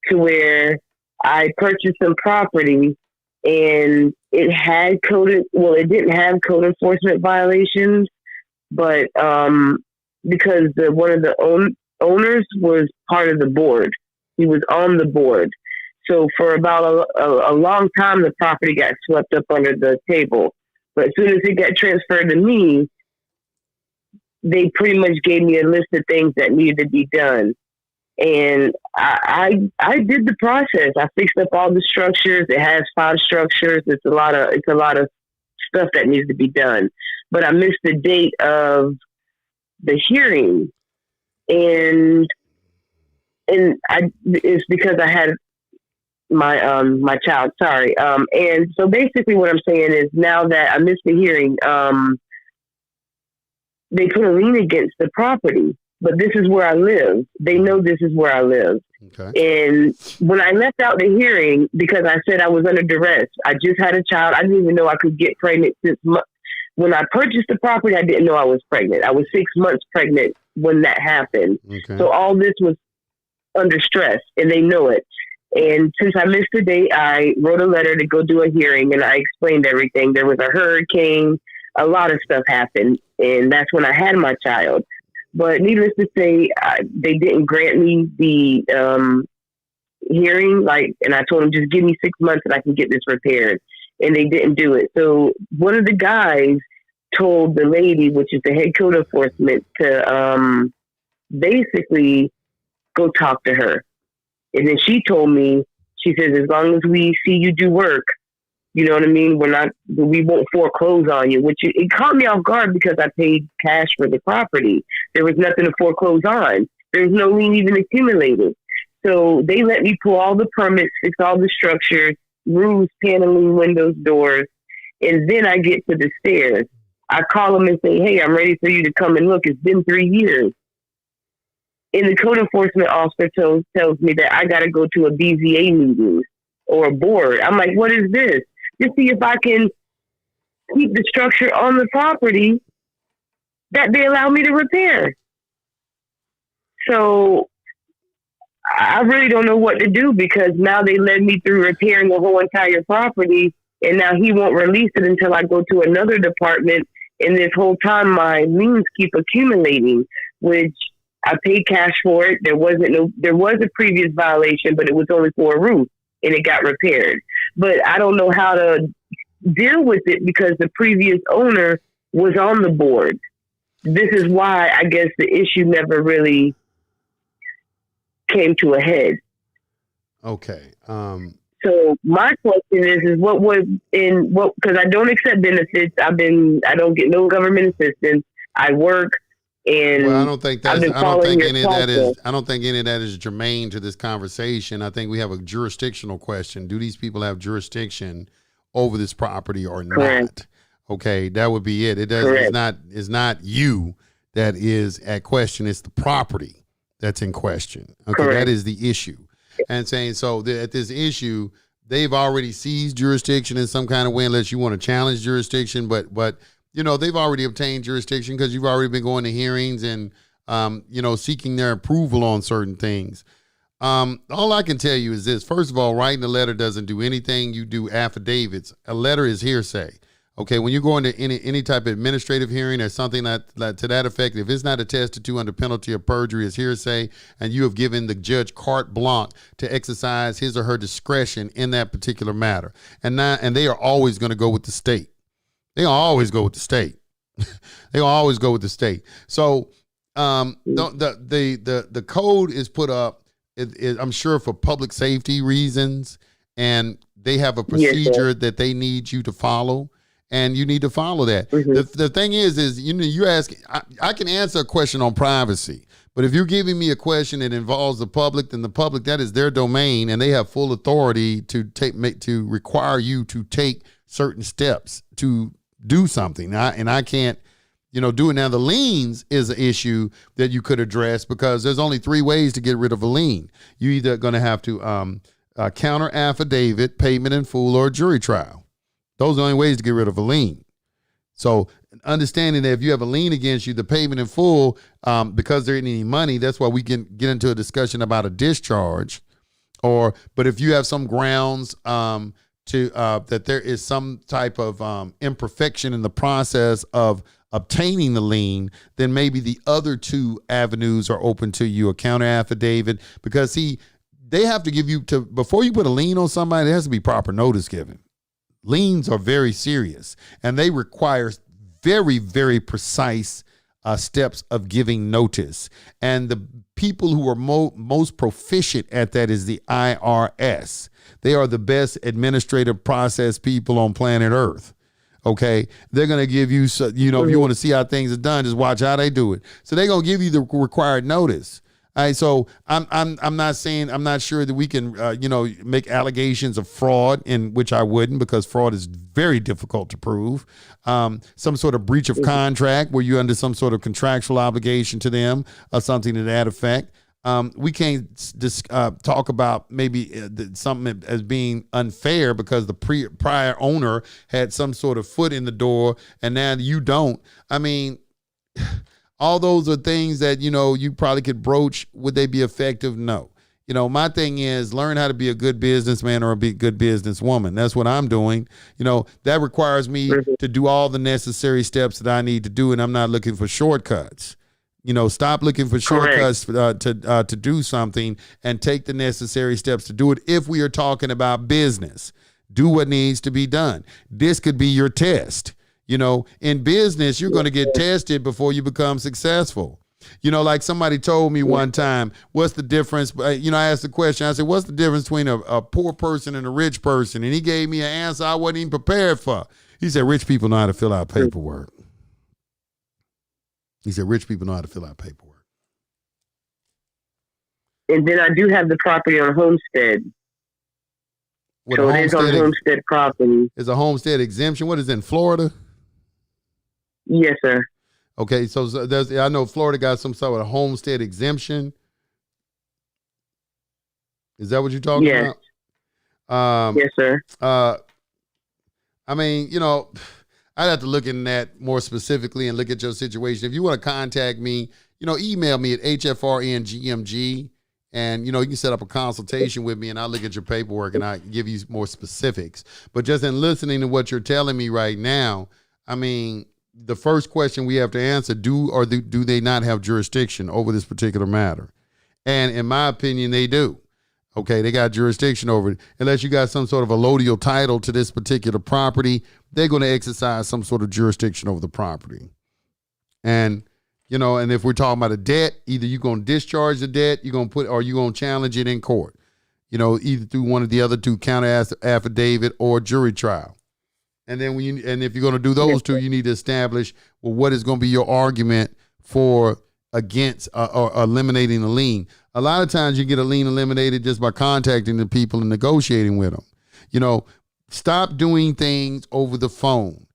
to where I purchased some property, and it had it didn't have code enforcement violations, but because one of the owners was part of the board. He was on the board. So for about a long time, the property got swept up under the table. But as soon as it got transferred to me, they pretty much gave me a list of things that needed to be done. And I did the process. I fixed up all the structures. It has 5 structures. It's a lot of stuff that needs to be done. But I missed the date of the hearing, and it's because I had my child. Sorry. And so basically, what I'm saying is, now that I missed the hearing, they put a lien against the property. But this is where I live. They know this is where I live. Okay. And when I left out the hearing, because I said I was under duress, I just had a child. I didn't even know I could get pregnant when I purchased the property. I didn't know I was pregnant. I was 6 months pregnant when that happened. Okay. So all this was under stress, and they know it. And since I missed the date, I wrote a letter to go do a hearing, and I explained everything. There was a hurricane. A lot of stuff happened, and that's when I had my child. But needless to say, they didn't grant me the hearing. And I told them, just give me 6 months and I can get this repaired. And they didn't do it. So one of the guys told the lady, which is the head code enforcement, to basically go talk to her. And then she told me, she says, as long as we see you do work, you know what I mean? We won't foreclose on you, which it caught me off guard because I paid cash for the property. There was nothing to foreclose on. There's no lien even accumulated. So they let me pull all the permits, fix all the structures, roofs, paneling, windows, doors. And then I get to the stairs. I call them and say, hey, I'm ready for you to come and look. It's been 3 years. And the code enforcement officer tells me that I got to go to a BZA meeting or a board. I'm like, what is this? To see if I can keep the structure on the property that they allow me to repair. So I really don't know what to do, because now they led me through repairing the whole entire property, and now he won't release it until I go to another department. And this whole time my liens keep accumulating, which I paid cash for it. There was a previous violation, but it was only for a roof, and it got repaired. But I don't know how to deal with it because the previous owner was on the board. This is why I guess the issue never really came to a head. Okay. So my question is because I don't accept benefits. I don't get no government assistance. I work. And well, I don't think any of that is germane to this conversation. I think we have a jurisdictional question. Do these people have jurisdiction over this property or not? Okay, that would be it. It's not you that is at question. It's the property that's in question. Okay, correct. That is the issue. And saying at this issue, they've already seized jurisdiction in some kind of way, unless you want to challenge jurisdiction. But they've already obtained jurisdiction because you've already been going to hearings and, seeking their approval on certain things. All I can tell you is this. First of all, writing a letter doesn't do anything. You do affidavits. A letter is hearsay. Okay, when you go into any type of administrative hearing or something like to that effect, if it's not attested to under penalty of perjury, it's hearsay, and you have given the judge carte blanche to exercise his or her discretion in that particular matter. And they are always going to go with the state. They always go with the state. They always go with the state. So the code is put up, I'm sure, for public safety reasons, and they have a procedure that they need you to follow, and you need to follow that. Mm-hmm. The thing is you ask. I can answer a question on privacy, but if you're giving me a question that involves the public, then the public, that is their domain, and they have full authority to require you to take certain steps to do something. I can't, do it. Now, the liens is an issue that you could address, because there's only 3 ways to get rid of a lien. You're either going to have to counter affidavit, payment in full, or jury trial. Those are the only ways to get rid of a lien. So understanding that if you have a lien against you, the payment in full, because there isn't any money, that's why we can get into a discussion about a discharge, But if you have some grounds that there is some type of imperfection in the process of obtaining the lien, then maybe the other two avenues are open to you, a counter affidavit, because they have to give you before you put a lien on somebody, there has to be proper notice given. Liens are very serious, and they require very, very precise steps of giving notice. And the people who are most proficient at that is the IRS. They are the best administrative process people on planet Earth. Okay, they're going to give you, if you want to see how things are done, just watch how they do it. So they're going to give you the required notice. All right, so I'm not sure that we can, make allegations of fraud, in which I wouldn't, because fraud is very difficult to prove. Some sort of breach of contract where you're under some sort of contractual obligation to them or something to that effect. We can't just talk about maybe something as being unfair because the prior owner had some sort of foot in the door and now you don't. I mean, all those are things that, you probably could broach. Would they be effective? No. My thing is learn how to be a good businessman or a good businesswoman. That's what I'm doing. That requires me to do all the necessary steps that I need to do, and I'm not looking for shortcuts. Stop looking for shortcuts to do something and take the necessary steps to do it. If we are talking about business, do what needs to be done. This could be your test. In business, you're going to get tested before you become successful. Like somebody told me one time, what's the difference? I asked the question. I said, what's the difference between a poor person and a rich person? And he gave me an answer I wasn't even prepared for. He said, rich people know how to fill out paperwork. He said, rich people know how to fill out paperwork. And then I do have the property on Homestead. So it is on Homestead property. Is a homestead exemption? What is it, in Florida? Yes, sir. Okay, so I know Florida got some sort of homestead exemption. Is that what you're talking about? Yes, sir. I mean, I'd have to look in that more specifically and look at your situation. If you want to contact me, email me at hfrngmg, and, you can set up a consultation with me, and I'll look at your paperwork, and I'll give you more specifics. But just in listening to what you're telling me right now, I mean, the first question we have to answer, do they not have jurisdiction over this particular matter? And in my opinion, they do. Okay, they got jurisdiction over it. Unless you got some sort of allodial title to this particular property, they're going to exercise some sort of jurisdiction over the property. And, and if we're talking about a debt, either you're going to discharge the debt, you're going to challenge it in court, either through one of the other two, counter affidavit or jury trial. And then if you're going to do those two, you need to establish, well, what is going to be your argument for against or eliminating a lien. A lot of times you get a lien eliminated just by contacting the people and negotiating with them. Stop doing things over the phone.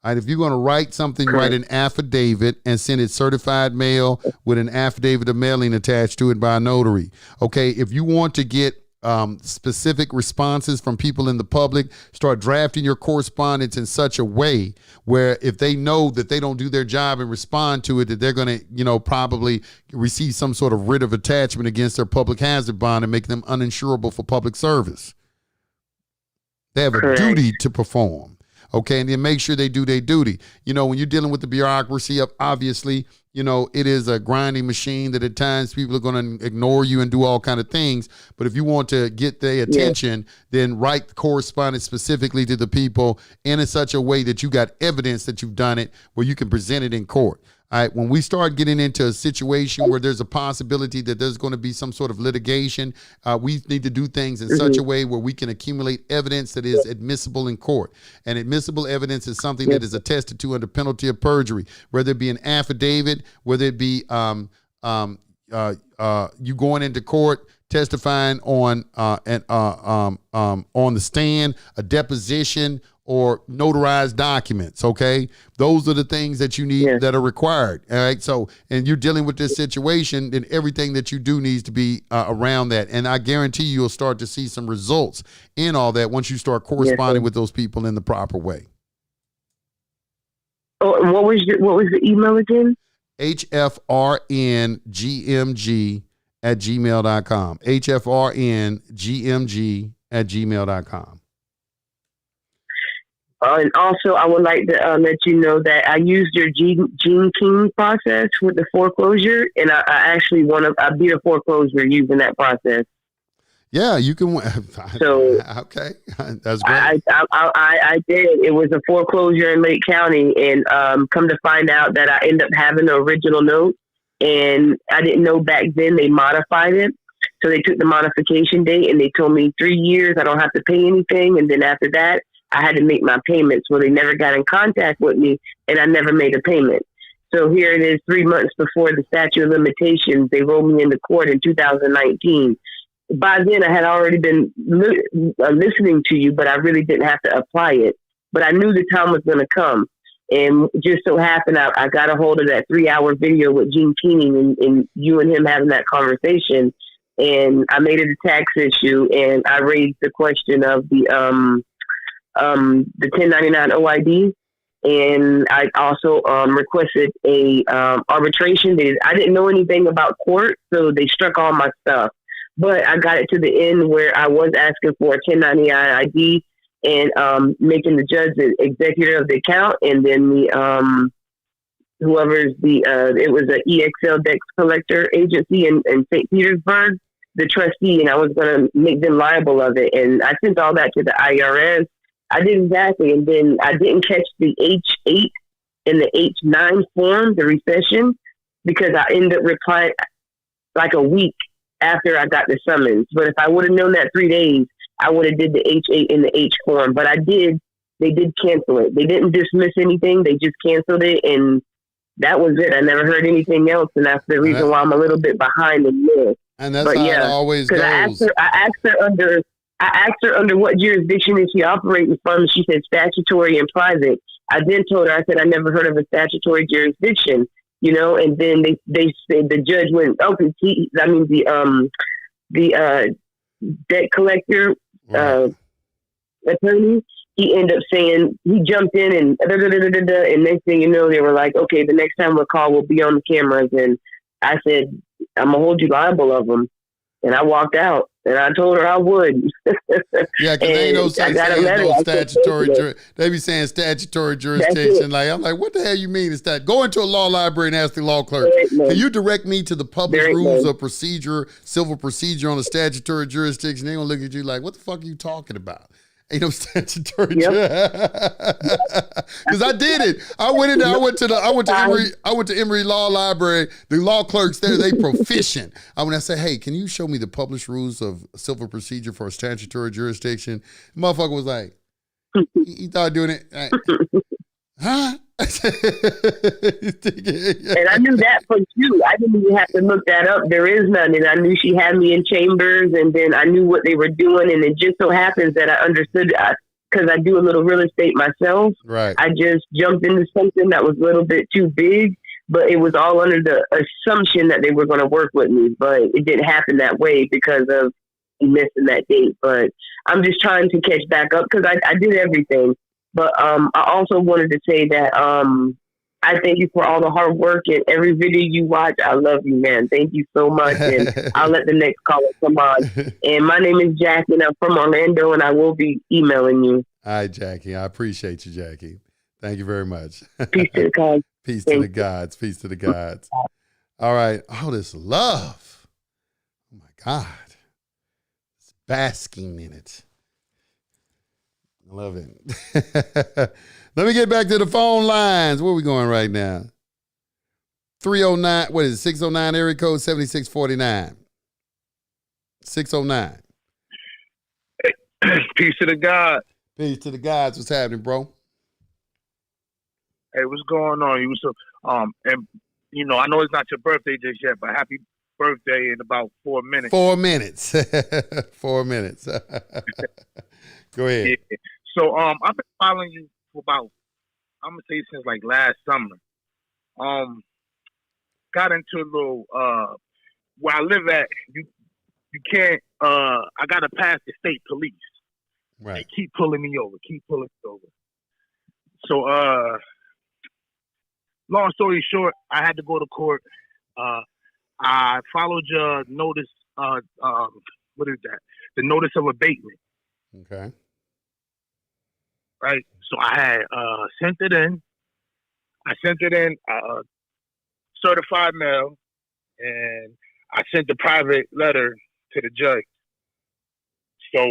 All right, if you're going to write something, write an affidavit and send it certified mail with an affidavit of mailing attached to it by a notary. Okay, if you want to get specific responses from people in the public, start drafting your correspondence in such a way where if they know that they don't do their job and respond to it, that they're going to, probably receive some sort of writ of attachment against their public hazard bond and make them uninsurable for public service. They have a duty to perform. Okay, and then make sure they do their duty. When you're dealing with the bureaucracy, obviously, it is a grinding machine that at times people are going to ignore you and do all kind of things. But if you want to get their attention, then write correspondence specifically to the people in such a way that you got evidence that you've done it where you can present it in court. All right, when we start getting into a situation where there's a possibility that there's going to be some sort of litigation, we need to do things in such a way where we can accumulate evidence that is admissible in court. And admissible evidence is something that is attested to under penalty of perjury, whether it be an affidavit, whether it be you going into court testifying on the stand, a deposition, or notarized documents, okay? Those are the things that you need that are required, all right? So, and you're dealing with this situation, then everything that you do needs to be around that. And I guarantee you'll start to see some results in all that once you start corresponding with those people in the proper way. Oh, and what was the email again? hfrngmg hfrngmg@gmail.com. hfrngmg@gmail.com. And also, I would like to let you know that I used your Gene King process with the foreclosure, and I actually I beat a foreclosure using that process. Yeah, you can. So okay, that's great. I did. It was a foreclosure in Lake County, and come to find out that I ended up having the original note, and I didn't know back then they modified it. So they took the modification date, and they told me 3 years I don't have to pay anything, and then after that I had to make my payments. Well, they never got in contact with me, and I never made a payment. So here it is, 3 months before the statute of limitations. They rolled me into court in 2019. By then, I had already been listening to you, but I really didn't have to apply it. But I knew the time was going to come. And just so happened, I got a hold of that 3-hour video with Gene Keeney and you and him having that conversation. And I made it a tax issue, and I raised the question of the 1099 OID. And I also requested a arbitration. I didn't know anything about court, so they struck all my stuff. But I got it to the end where I was asking for a 1099 ID and making the judge the executor of the account, and then the it was an EXL Dex Collector Agency in St. Petersburg, the trustee, and I was going to make them liable of it. And I sent all that to the IRS. I did exactly, and then I didn't catch the H8 and the H9 form, the recession, because I ended up replying like a week after I got the summons. But if I would have known that 3 days, I would have did the H8 and the H form. But they did cancel it. They didn't dismiss anything. They just canceled it, and that was it. I never heard anything else, and that's the reason why I'm a little bit behind in this. And that's how it always goes. I asked her under what jurisdiction is she operating from. She said statutory and private. I then told her, I said I never heard of a statutory jurisdiction, and then they said the judge went, the debt collector attorney, he ended up saying, he jumped in and and next thing you know, they were like, okay, the next time we'll call, we'll be on the cameras. And I said, I'm gonna hold you liable of them. And I walked out, and I told her I would. Yeah, because they ain't no such thing as no statutory. They be saying statutory jurisdiction. I'm like, what the hell you mean? Is that go into a law library and ask the law clerk? Can you direct me to the published rules of procedure, civil procedure on the statutory jurisdiction? They gonna look at you like, what the fuck are you talking about? Ain't no statutory. Because I did it. I went in there. I went to Emory Law Library. The law clerks there, they proficient. I said, hey, can you show me the published rules of civil procedure for a statutory jurisdiction? The motherfucker was like, he started doing it. Like, huh? And I knew that for you. I didn't even have to look that up. There is none. And I knew she had me in chambers, and then I knew what they were doing. And it just so happens that I understood, because I do a little real estate myself. Right. I just jumped into something that was a little bit too big, but it was all under the assumption that they were going to work with me. But it didn't happen that way because of missing that date. But I'm just trying to catch back up because I did everything. But I also wanted to say that I thank you for all the hard work and every video you watch. I love you, man. Thank you so much. And I'll let the next caller come on. And my name is Jackie, and I'm from Orlando, and I will be emailing you. All right, Jackie. I appreciate you, Jackie. Thank you very much. Peace to the gods. Peace to the gods. Peace to the gods. All right. Oh, this love. Oh, my God. It's basking in it. I love it. Let me get back to the phone lines. Where are we going right now? 309, what is it? 609 area code 7649. 609. Peace to the God. Peace to the gods. What's happening, bro? Hey, what's going on? Yusef? And I know it's not your birthday just yet, but happy birthday in about 4 minutes. 4 minutes. 4 minutes. Go ahead. Yeah. So I've been following you for about, I'm gonna say since like last summer. Got into a little where I live at, you can't I gotta pass the state police. Right. They keep pulling me over. So long story short, I had to go to court. I followed your notice. What is that? The notice of abatement. Okay. Right. So I had sent it in. I sent it in certified mail, and I sent the private letter to the judge. So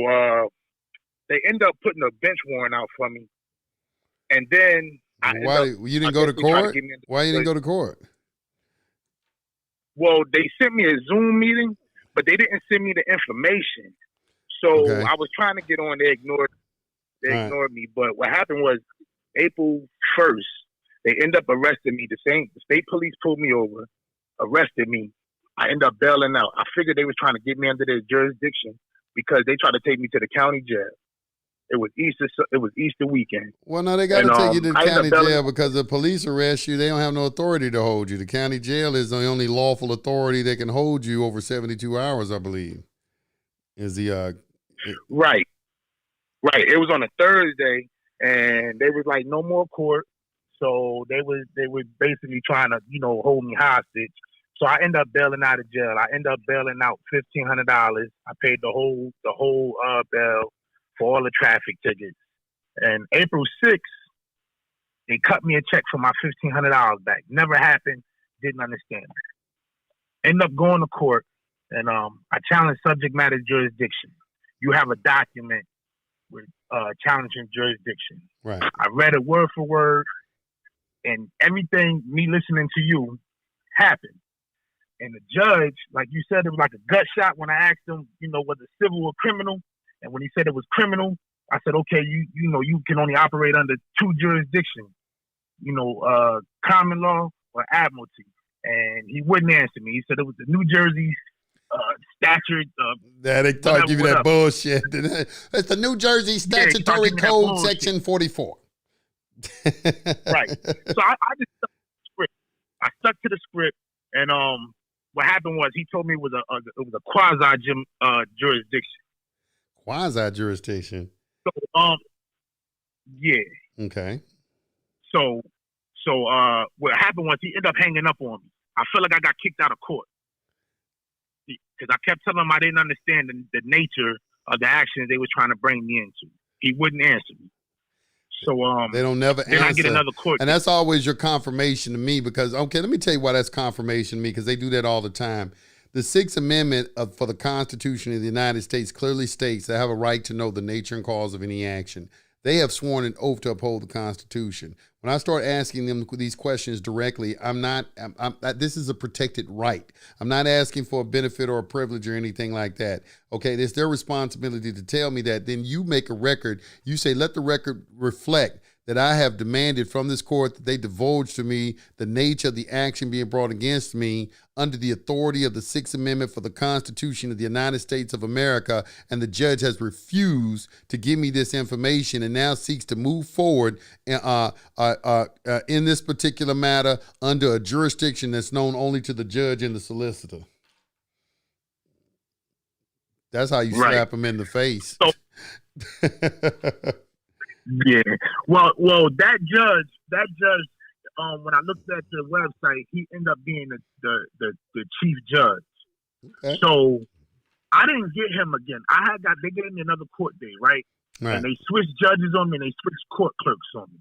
they end up putting a bench warrant out for me, and then you didn't go to court? Why you didn't go to court? Well, they sent me a Zoom meeting, but they didn't send me the information. So I was trying to get on. They ignored me. But what happened was April 1st, they end up arresting me. The state police pulled me over, arrested me. I end up bailing out. I figured they was trying to get me under their jurisdiction because they tried to take me to the county jail. It was Easter weekend. Well, no, they got to take you to the county jail because the police arrest you. They don't have no authority to hold you. The county jail is the only lawful authority that can hold you over 72 hours, I believe. Right. It was on a Thursday, and they was like, no more court. So they were basically trying to, hold me hostage. So I end up bailing out of jail. I end up bailing out $1,500. I paid the whole bail for all the traffic tickets. And April 6th, they cut me a check for my $1,500 back. Never happened. Didn't understand. End up going to court, and I challenged subject matter jurisdiction. You have a document with challenging jurisdiction. Right. I read it word for word, and everything, me listening to you, happened. And the judge, like you said, it was like a gut shot when I asked him, was it civil or criminal? And when he said it was criminal, I said, okay, you can only operate under two jurisdictions, common law or admiralty. And he wouldn't answer me. He said it was the New Jersey statute. They start giving you that bullshit. It's the New Jersey Statutory Code, Section 44. Right. So I just stuck to the script. I stuck to the script, and what happened was he told me it was a quasi jurisdiction. Quasi jurisdiction. So yeah. Okay. So what happened was he ended up hanging up on me. I feel like I got kicked out of court because I kept telling him I didn't understand the nature of the actions they were trying to bring me into. He wouldn't answer me. So they don't never then answer. I get another court. And that's always your confirmation to me because, okay, let me tell you why that's confirmation to me because they do that all the time. The Sixth Amendment for the Constitution of the United States clearly states they have a right to know the nature and cause of any action. They have sworn an oath to uphold the Constitution. When I start asking them these questions directly, this is a protected right. I'm not asking for a benefit or a privilege or anything like that. Okay, it's their responsibility to tell me that. Then you make a record. You say, let the record reflect that I have demanded from this court that they divulge to me the nature of the action being brought against me under the authority of the Sixth Amendment for the Constitution of the United States of America, and the judge has refused to give me this information and now seeks to move forward in this particular matter under a jurisdiction that's known only to the judge and the solicitor. That's how you slap them in the face. So, yeah. Well, that judge, when I looked at the website, he ended up being the chief judge. Okay. So I didn't get him again. They gave me another court day, right? And they switched judges on me and they switched court clerks on me.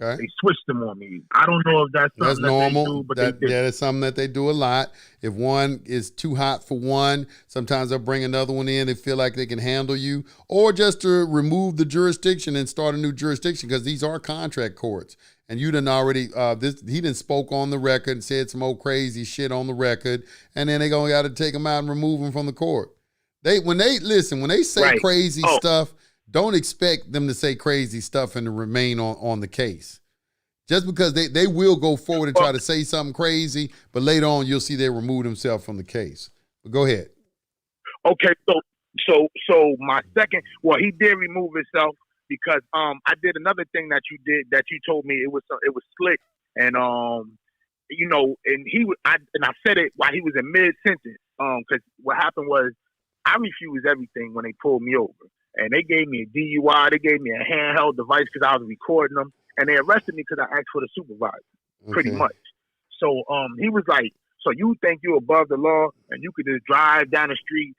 Okay. They switched them on me. I don't know if that's something normal. That they do, but they did. That is something that they do a lot. If one is too hot for one, sometimes they'll bring another one in. They feel like they can handle you, or just to remove the jurisdiction and start a new jurisdiction because these are contract courts. And you done already, he done spoke on the record and said some old crazy shit on the record, and then they gonna got to take him out and remove him from the court. When they say crazy stuff, don't expect them to say crazy stuff and to remain on the case. Just because they will go forward and try to say something crazy, but later on you'll see they remove themselves from the case. But go ahead. Okay, so my second, he did remove himself because I did another thing that you did that you told me it was slick and I said it while he was in mid sentence because what happened was I refused everything when they pulled me over. And they gave me a DUI. They gave me a handheld device because I was recording them. And they arrested me because I asked for the supervisor, pretty much. So he was like, So you think you're above the law and you could just drive down the street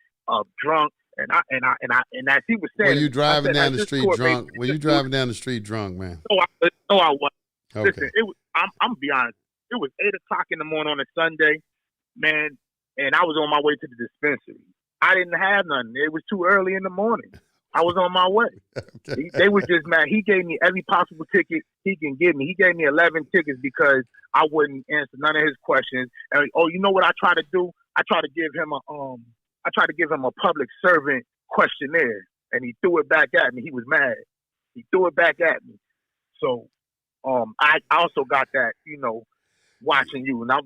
drunk and as he was saying, Were you driving down the street drunk? Made, Were you driving down the street drunk, man? No, I wasn't. Okay. Listen, I'm gonna be honest. It was 8:00 in the morning on a Sunday, man, and I was on my way to the dispensary. I didn't have nothing. It was too early in the morning. I was on my way. Okay. They was just mad. He gave me every possible ticket he can give me. He gave me 11 tickets because I wouldn't answer none of his questions. And you know what I try to do? I try to give him a public servant questionnaire, and he threw it back at me. He was mad. He threw it back at me. So I also got that, watching you, and I'm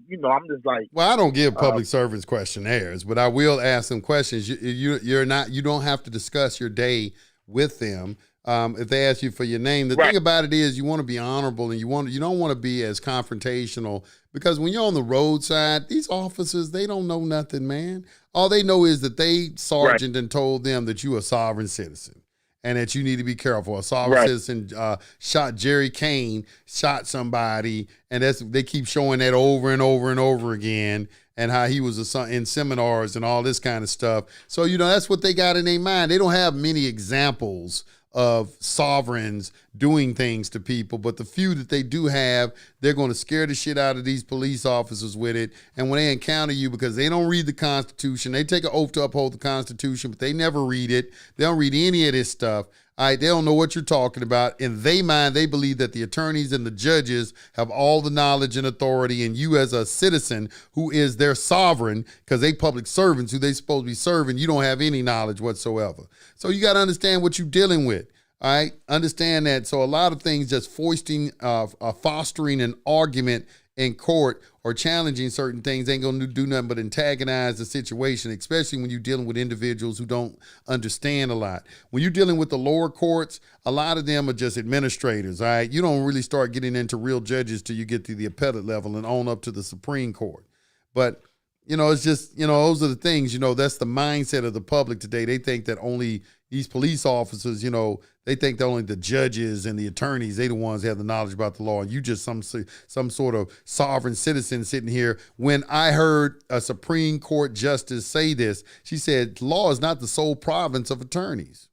just like. Well, I don't give public servants questionnaires, but I will ask them questions. You don't have to discuss your day with them. If they ask you for your name, the thing about it is you want to be honorable, and you don't want to be as confrontational, because when you're on the roadside, these officers, they don't know nothing, man. All they know is that they sergeant and told them that you a sovereign citizen and that you need to be careful. A sovereign citizen shot Jerry Kane, shot somebody, and they keep showing that over and over and over again, and how he was in seminars and all this kind of stuff. So, that's what they got in their mind. They don't have many examples of sovereigns doing things to people, but the few that they do have, they're going to scare the shit out of these police officers with it. And when they encounter you, because they don't read the Constitution, they take an oath to uphold the Constitution, but they never read it. They don't read any of this stuff. All right, they don't know what you're talking about. In their mind, they believe that the attorneys and the judges have all the knowledge and authority, and you as a citizen who is their sovereign, because they public servants who they supposed to be serving, you don't have any knowledge whatsoever. So you got to understand what you're dealing with. All right, understand that. So a lot of things just fostering an argument in court or challenging certain things ain't going to do nothing but antagonize the situation, especially when you're dealing with individuals who don't understand a lot. When you're dealing with the lower courts, a lot of them are just administrators, all right? You don't really start getting into real judges till you get to the appellate level and on up to the Supreme Court. But, it's just, those are the things, that's the mindset of the public today. They think that only these police officers, they think that only the judges and the attorneys, they the ones that have the knowledge about the law. And you just some sort of sovereign citizen sitting here. When I heard a Supreme Court justice say this, she said, law is not the sole province of attorneys.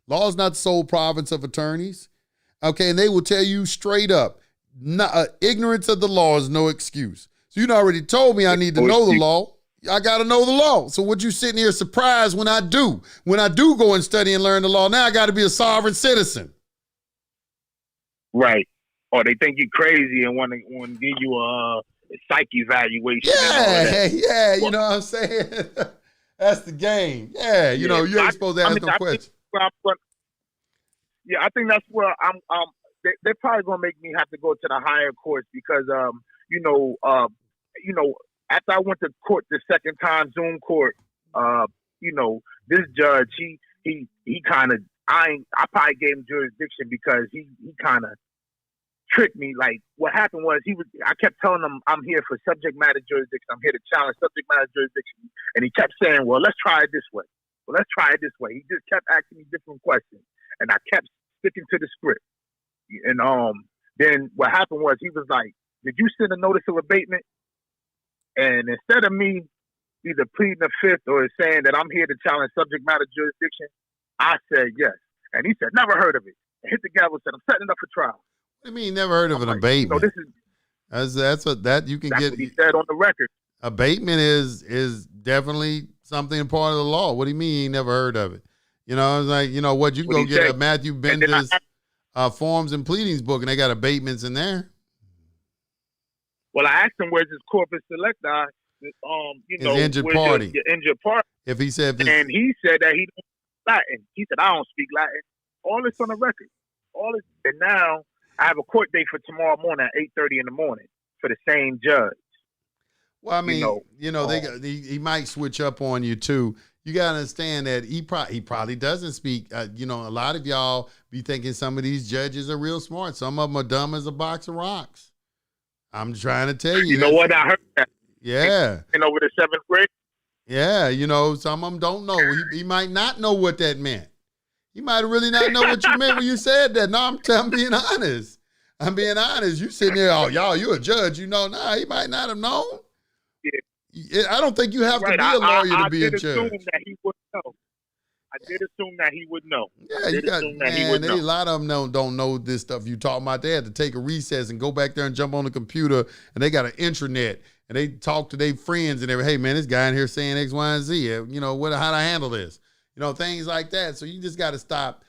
Law is not the sole province of attorneys. Okay, and they will tell you straight up, ignorance of the law is no excuse. So you already told me I need to know the law. I got to know the law. So what you sitting here surprised when I do? When I do go and study and learn the law, now I got to be a sovereign citizen. Right. Or they think you're crazy and want to give you a psych evaluation. Yeah, you know what I'm saying? That's the game. Yeah, you ain't supposed to ask no questions. I think that's where they're probably going to make me have to go to the higher courts because, after I went to court the second time, Zoom court, this judge, he kind of, I probably gave him jurisdiction because he kind of tricked me. Like what happened was I kept telling him I'm here for subject matter jurisdiction. I'm here to challenge subject matter jurisdiction. And he kept saying, well, let's try it this way. Well, let's try it this way. He just kept asking me different questions. And I kept sticking to the script. And then what happened was he was like, did you send a notice of abatement? And instead of me either pleading the fifth or saying that I'm here to challenge subject matter jurisdiction, I said yes. And he said, never heard of it. And hit the gavel and said, I'm setting it up for trial. What do you mean never heard of an abatement? That's what you can get. What he said on the record. Abatement is definitely something a part of the law. What do you mean you never heard of it? It's like, you can go get a Matthew Bender's forms and pleadings book and they got abatements in there. Well, I asked him where's his corpus selecti, his injured party. Your injured party. And he said that he don't speak Latin. He said, I don't speak Latin. All this on the record. And now I have a court date for tomorrow morning at 8:30 in the morning for the same judge. Well, I mean, he might switch up on you too. You got to understand that he probably doesn't speak. A lot of y'all be thinking some of these judges are real smart. Some of them are dumb as a box of rocks. I'm trying to tell you. You know what? I heard that. Yeah. And over the 7th grade. Yeah, some of them don't know. He might not know what that meant. He might really not know what you meant when you said that. No, I'm being honest. I'm being honest. You sitting there, you're a judge. Nah, he might not have known. I don't think you have to be a lawyer to be a judge. I did assume that he would know. I did assume that he would know. Yeah, you got, man, a lot of them don't know this stuff you talking about. They had to take a recess and go back there and jump on the computer, and they got an intranet, and they talk to their friends and hey, man, this guy in here saying X, Y, and Z. You know, how to handle this. You know, things like that. So you just got to stop,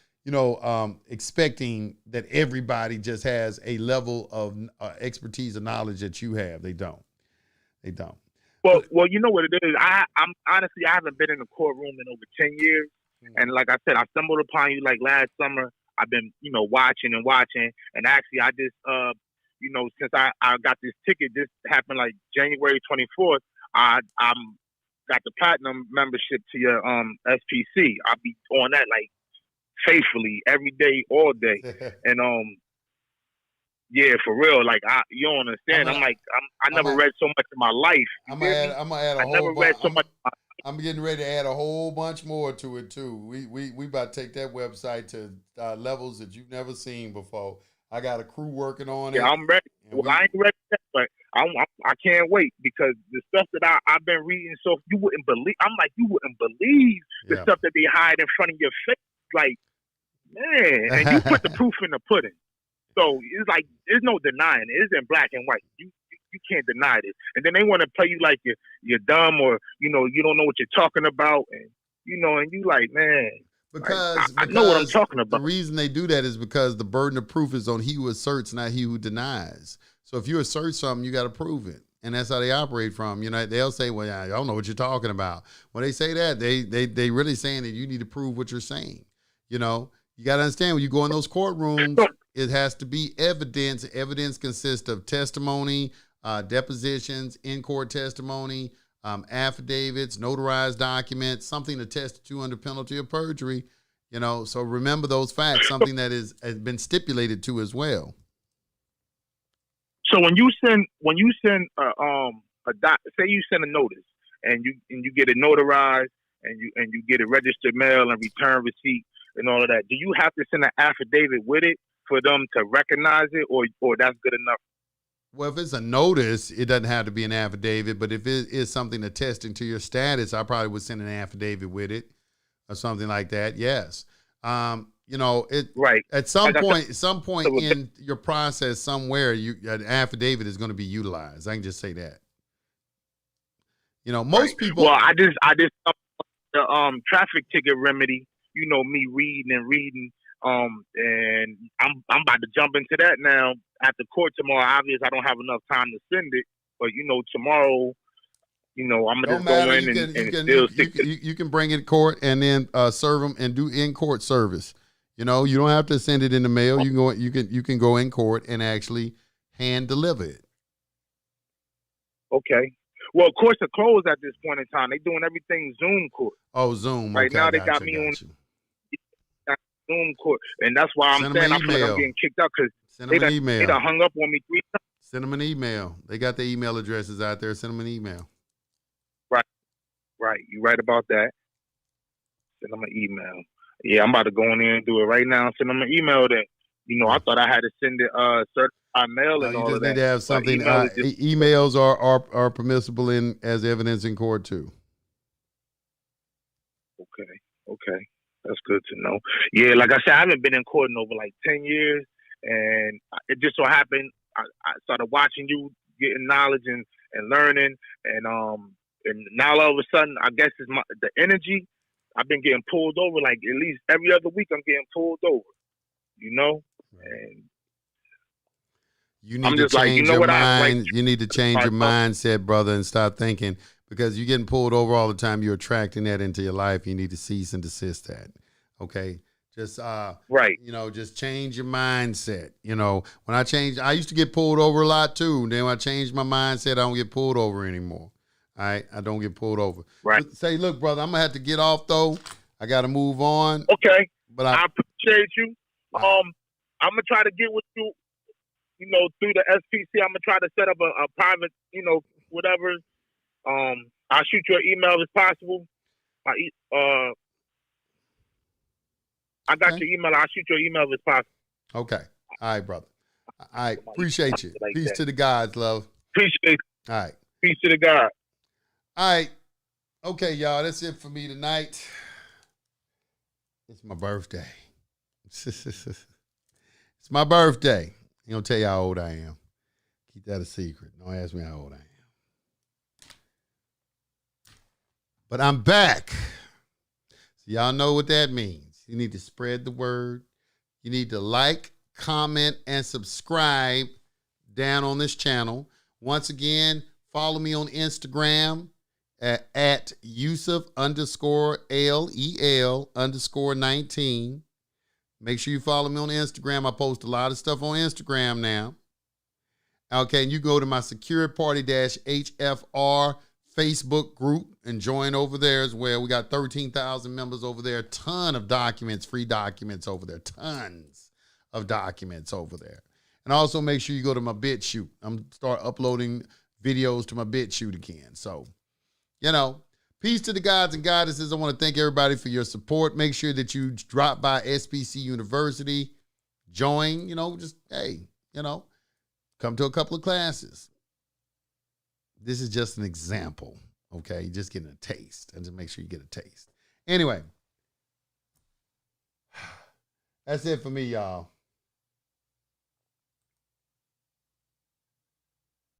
expecting that everybody just has a level of expertise and knowledge that you have. They don't. Well, you know what it is. I'm honestly, I haven't been in a courtroom in over 10 years. And like I said, I stumbled upon you like last summer. I've been, watching. And actually, I just, since I got this ticket, this happened like January 24th. I'm got the platinum membership to your SPC. I'll be on that like faithfully every day, all day. And yeah, for real. Like you don't understand. I never read so much in my life. I'm gonna add a whole read so much. I'm getting ready to add a whole bunch more to it too. We about to take that website to levels that you've never seen before. I got a crew working on it. Yeah, I'm ready. Well, I ain't ready yet, but I can't wait because the stuff that I've been reading, so you wouldn't believe. I'm like, you wouldn't believe the stuff that they hide in front of your face. Like, man, and you put the proof in the pudding. So it's like there's no denying it. It's in black and white. You can't deny this. And then they want to play you like you're dumb or you don't know what you're talking about, and and you like, man. Because I know what I'm talking about. The reason they do that is because the burden of proof is on he who asserts, not he who denies. So if you assert something, you got to prove it. And that's how they operate from. They'll say, well, I don't know what you're talking about. When they say that, they really saying that you need to prove what you're saying. You got to understand when you go in those courtrooms, it has to be evidence. Evidence consists of testimony, depositions, in-court testimony, affidavits, notarized documents, something attested to under penalty of perjury. So remember those facts, something that has been stipulated to as well. So when you send say you send a notice and you get it notarized and you get it registered mail and return receipt and all of that, do you have to send an affidavit with it for them to recognize it, or that's good enough? Well, if it's a notice, it doesn't have to be an affidavit. But if it is something attesting to your status, I probably would send an affidavit with it or something like that. Yes. Right. At some point in your process somewhere, an affidavit is going to be utilized. I can just say that. Most people. Well, I just the traffic ticket remedy. Me reading. And I'm about to jump into that now at the court tomorrow. Obviously, I don't have enough time to send it, but tomorrow, I'm gonna just go in you can bring it to court and then serve them and do in court service. You don't have to send it in the mail. You can go in court and actually hand deliver it. Okay. Well, of course, the closed at this point in time. They're doing everything Zoom court. Oh, Zoom. Right now, they got me on Zoom court, and that's why I'm saying I feel like I'm getting kicked out because they done hung up on me 3 times. Send them an email. They got the email addresses out there. Send them an email. Right. You right about that. Send them an email. Yeah, I'm about to go in there and do it right now. Send them an email. That I thought I had to send it certified mail and all of that. You just need to have something. Emails are permissible as evidence in court too. Okay. That's good to know. Yeah, like I said, I haven't been in court in over like 10 years, and it just so happened I started watching you, getting knowledge and learning, and now all of a sudden, I guess it's the energy. I've been getting pulled over like at least every other week. I'm getting pulled over, and you need to change your mind. You need to change your mindset, brother, and stop thinking. Because you're getting pulled over all the time, you're attracting that into your life. You need to cease and desist that. Okay? Just right. Just change your mindset. When I used to get pulled over a lot too. Then when I changed my mindset, I don't get pulled over anymore. All right? I don't get pulled over. Right. Say, look, brother, I'm gonna have to get off though. I gotta move on. Okay. But I appreciate you. I'm gonna try to get with you, through the SPC. I'm gonna try to set up a private, whatever. I'll shoot you an email if possible. I got your email. I'll shoot you an email if possible. Okay. All right, brother. I appreciate you. Peace to the gods, love. Appreciate it. All right. Peace to the God. All right. Okay, y'all. That's it for me tonight. It's my birthday. It's my birthday. I'm going to tell you how old I am. Keep that a secret. Don't ask me how old I am. But I'm back. So y'all know what that means. You need to spread the word. You need to like, comment, and subscribe down on this channel. Once again, follow me on Instagram at Yusef _LEL_19. Make sure you follow me on Instagram. I post a lot of stuff on Instagram now. Okay, and you go to my Secure Party-HFR Facebook group and join over there as well. We got 13,000 members over there. Ton of documents, free documents over there. Tons of documents over there. And also make sure you go to my BitChute. I'm start uploading videos to my BitChute again. So, peace to the gods and goddesses. I want to thank everybody for your support. Make sure that you drop by SBC University. Join, come to a couple of classes. This is just an example, okay? You're just getting a taste. And just make sure you get a taste. Anyway, that's it for me, y'all.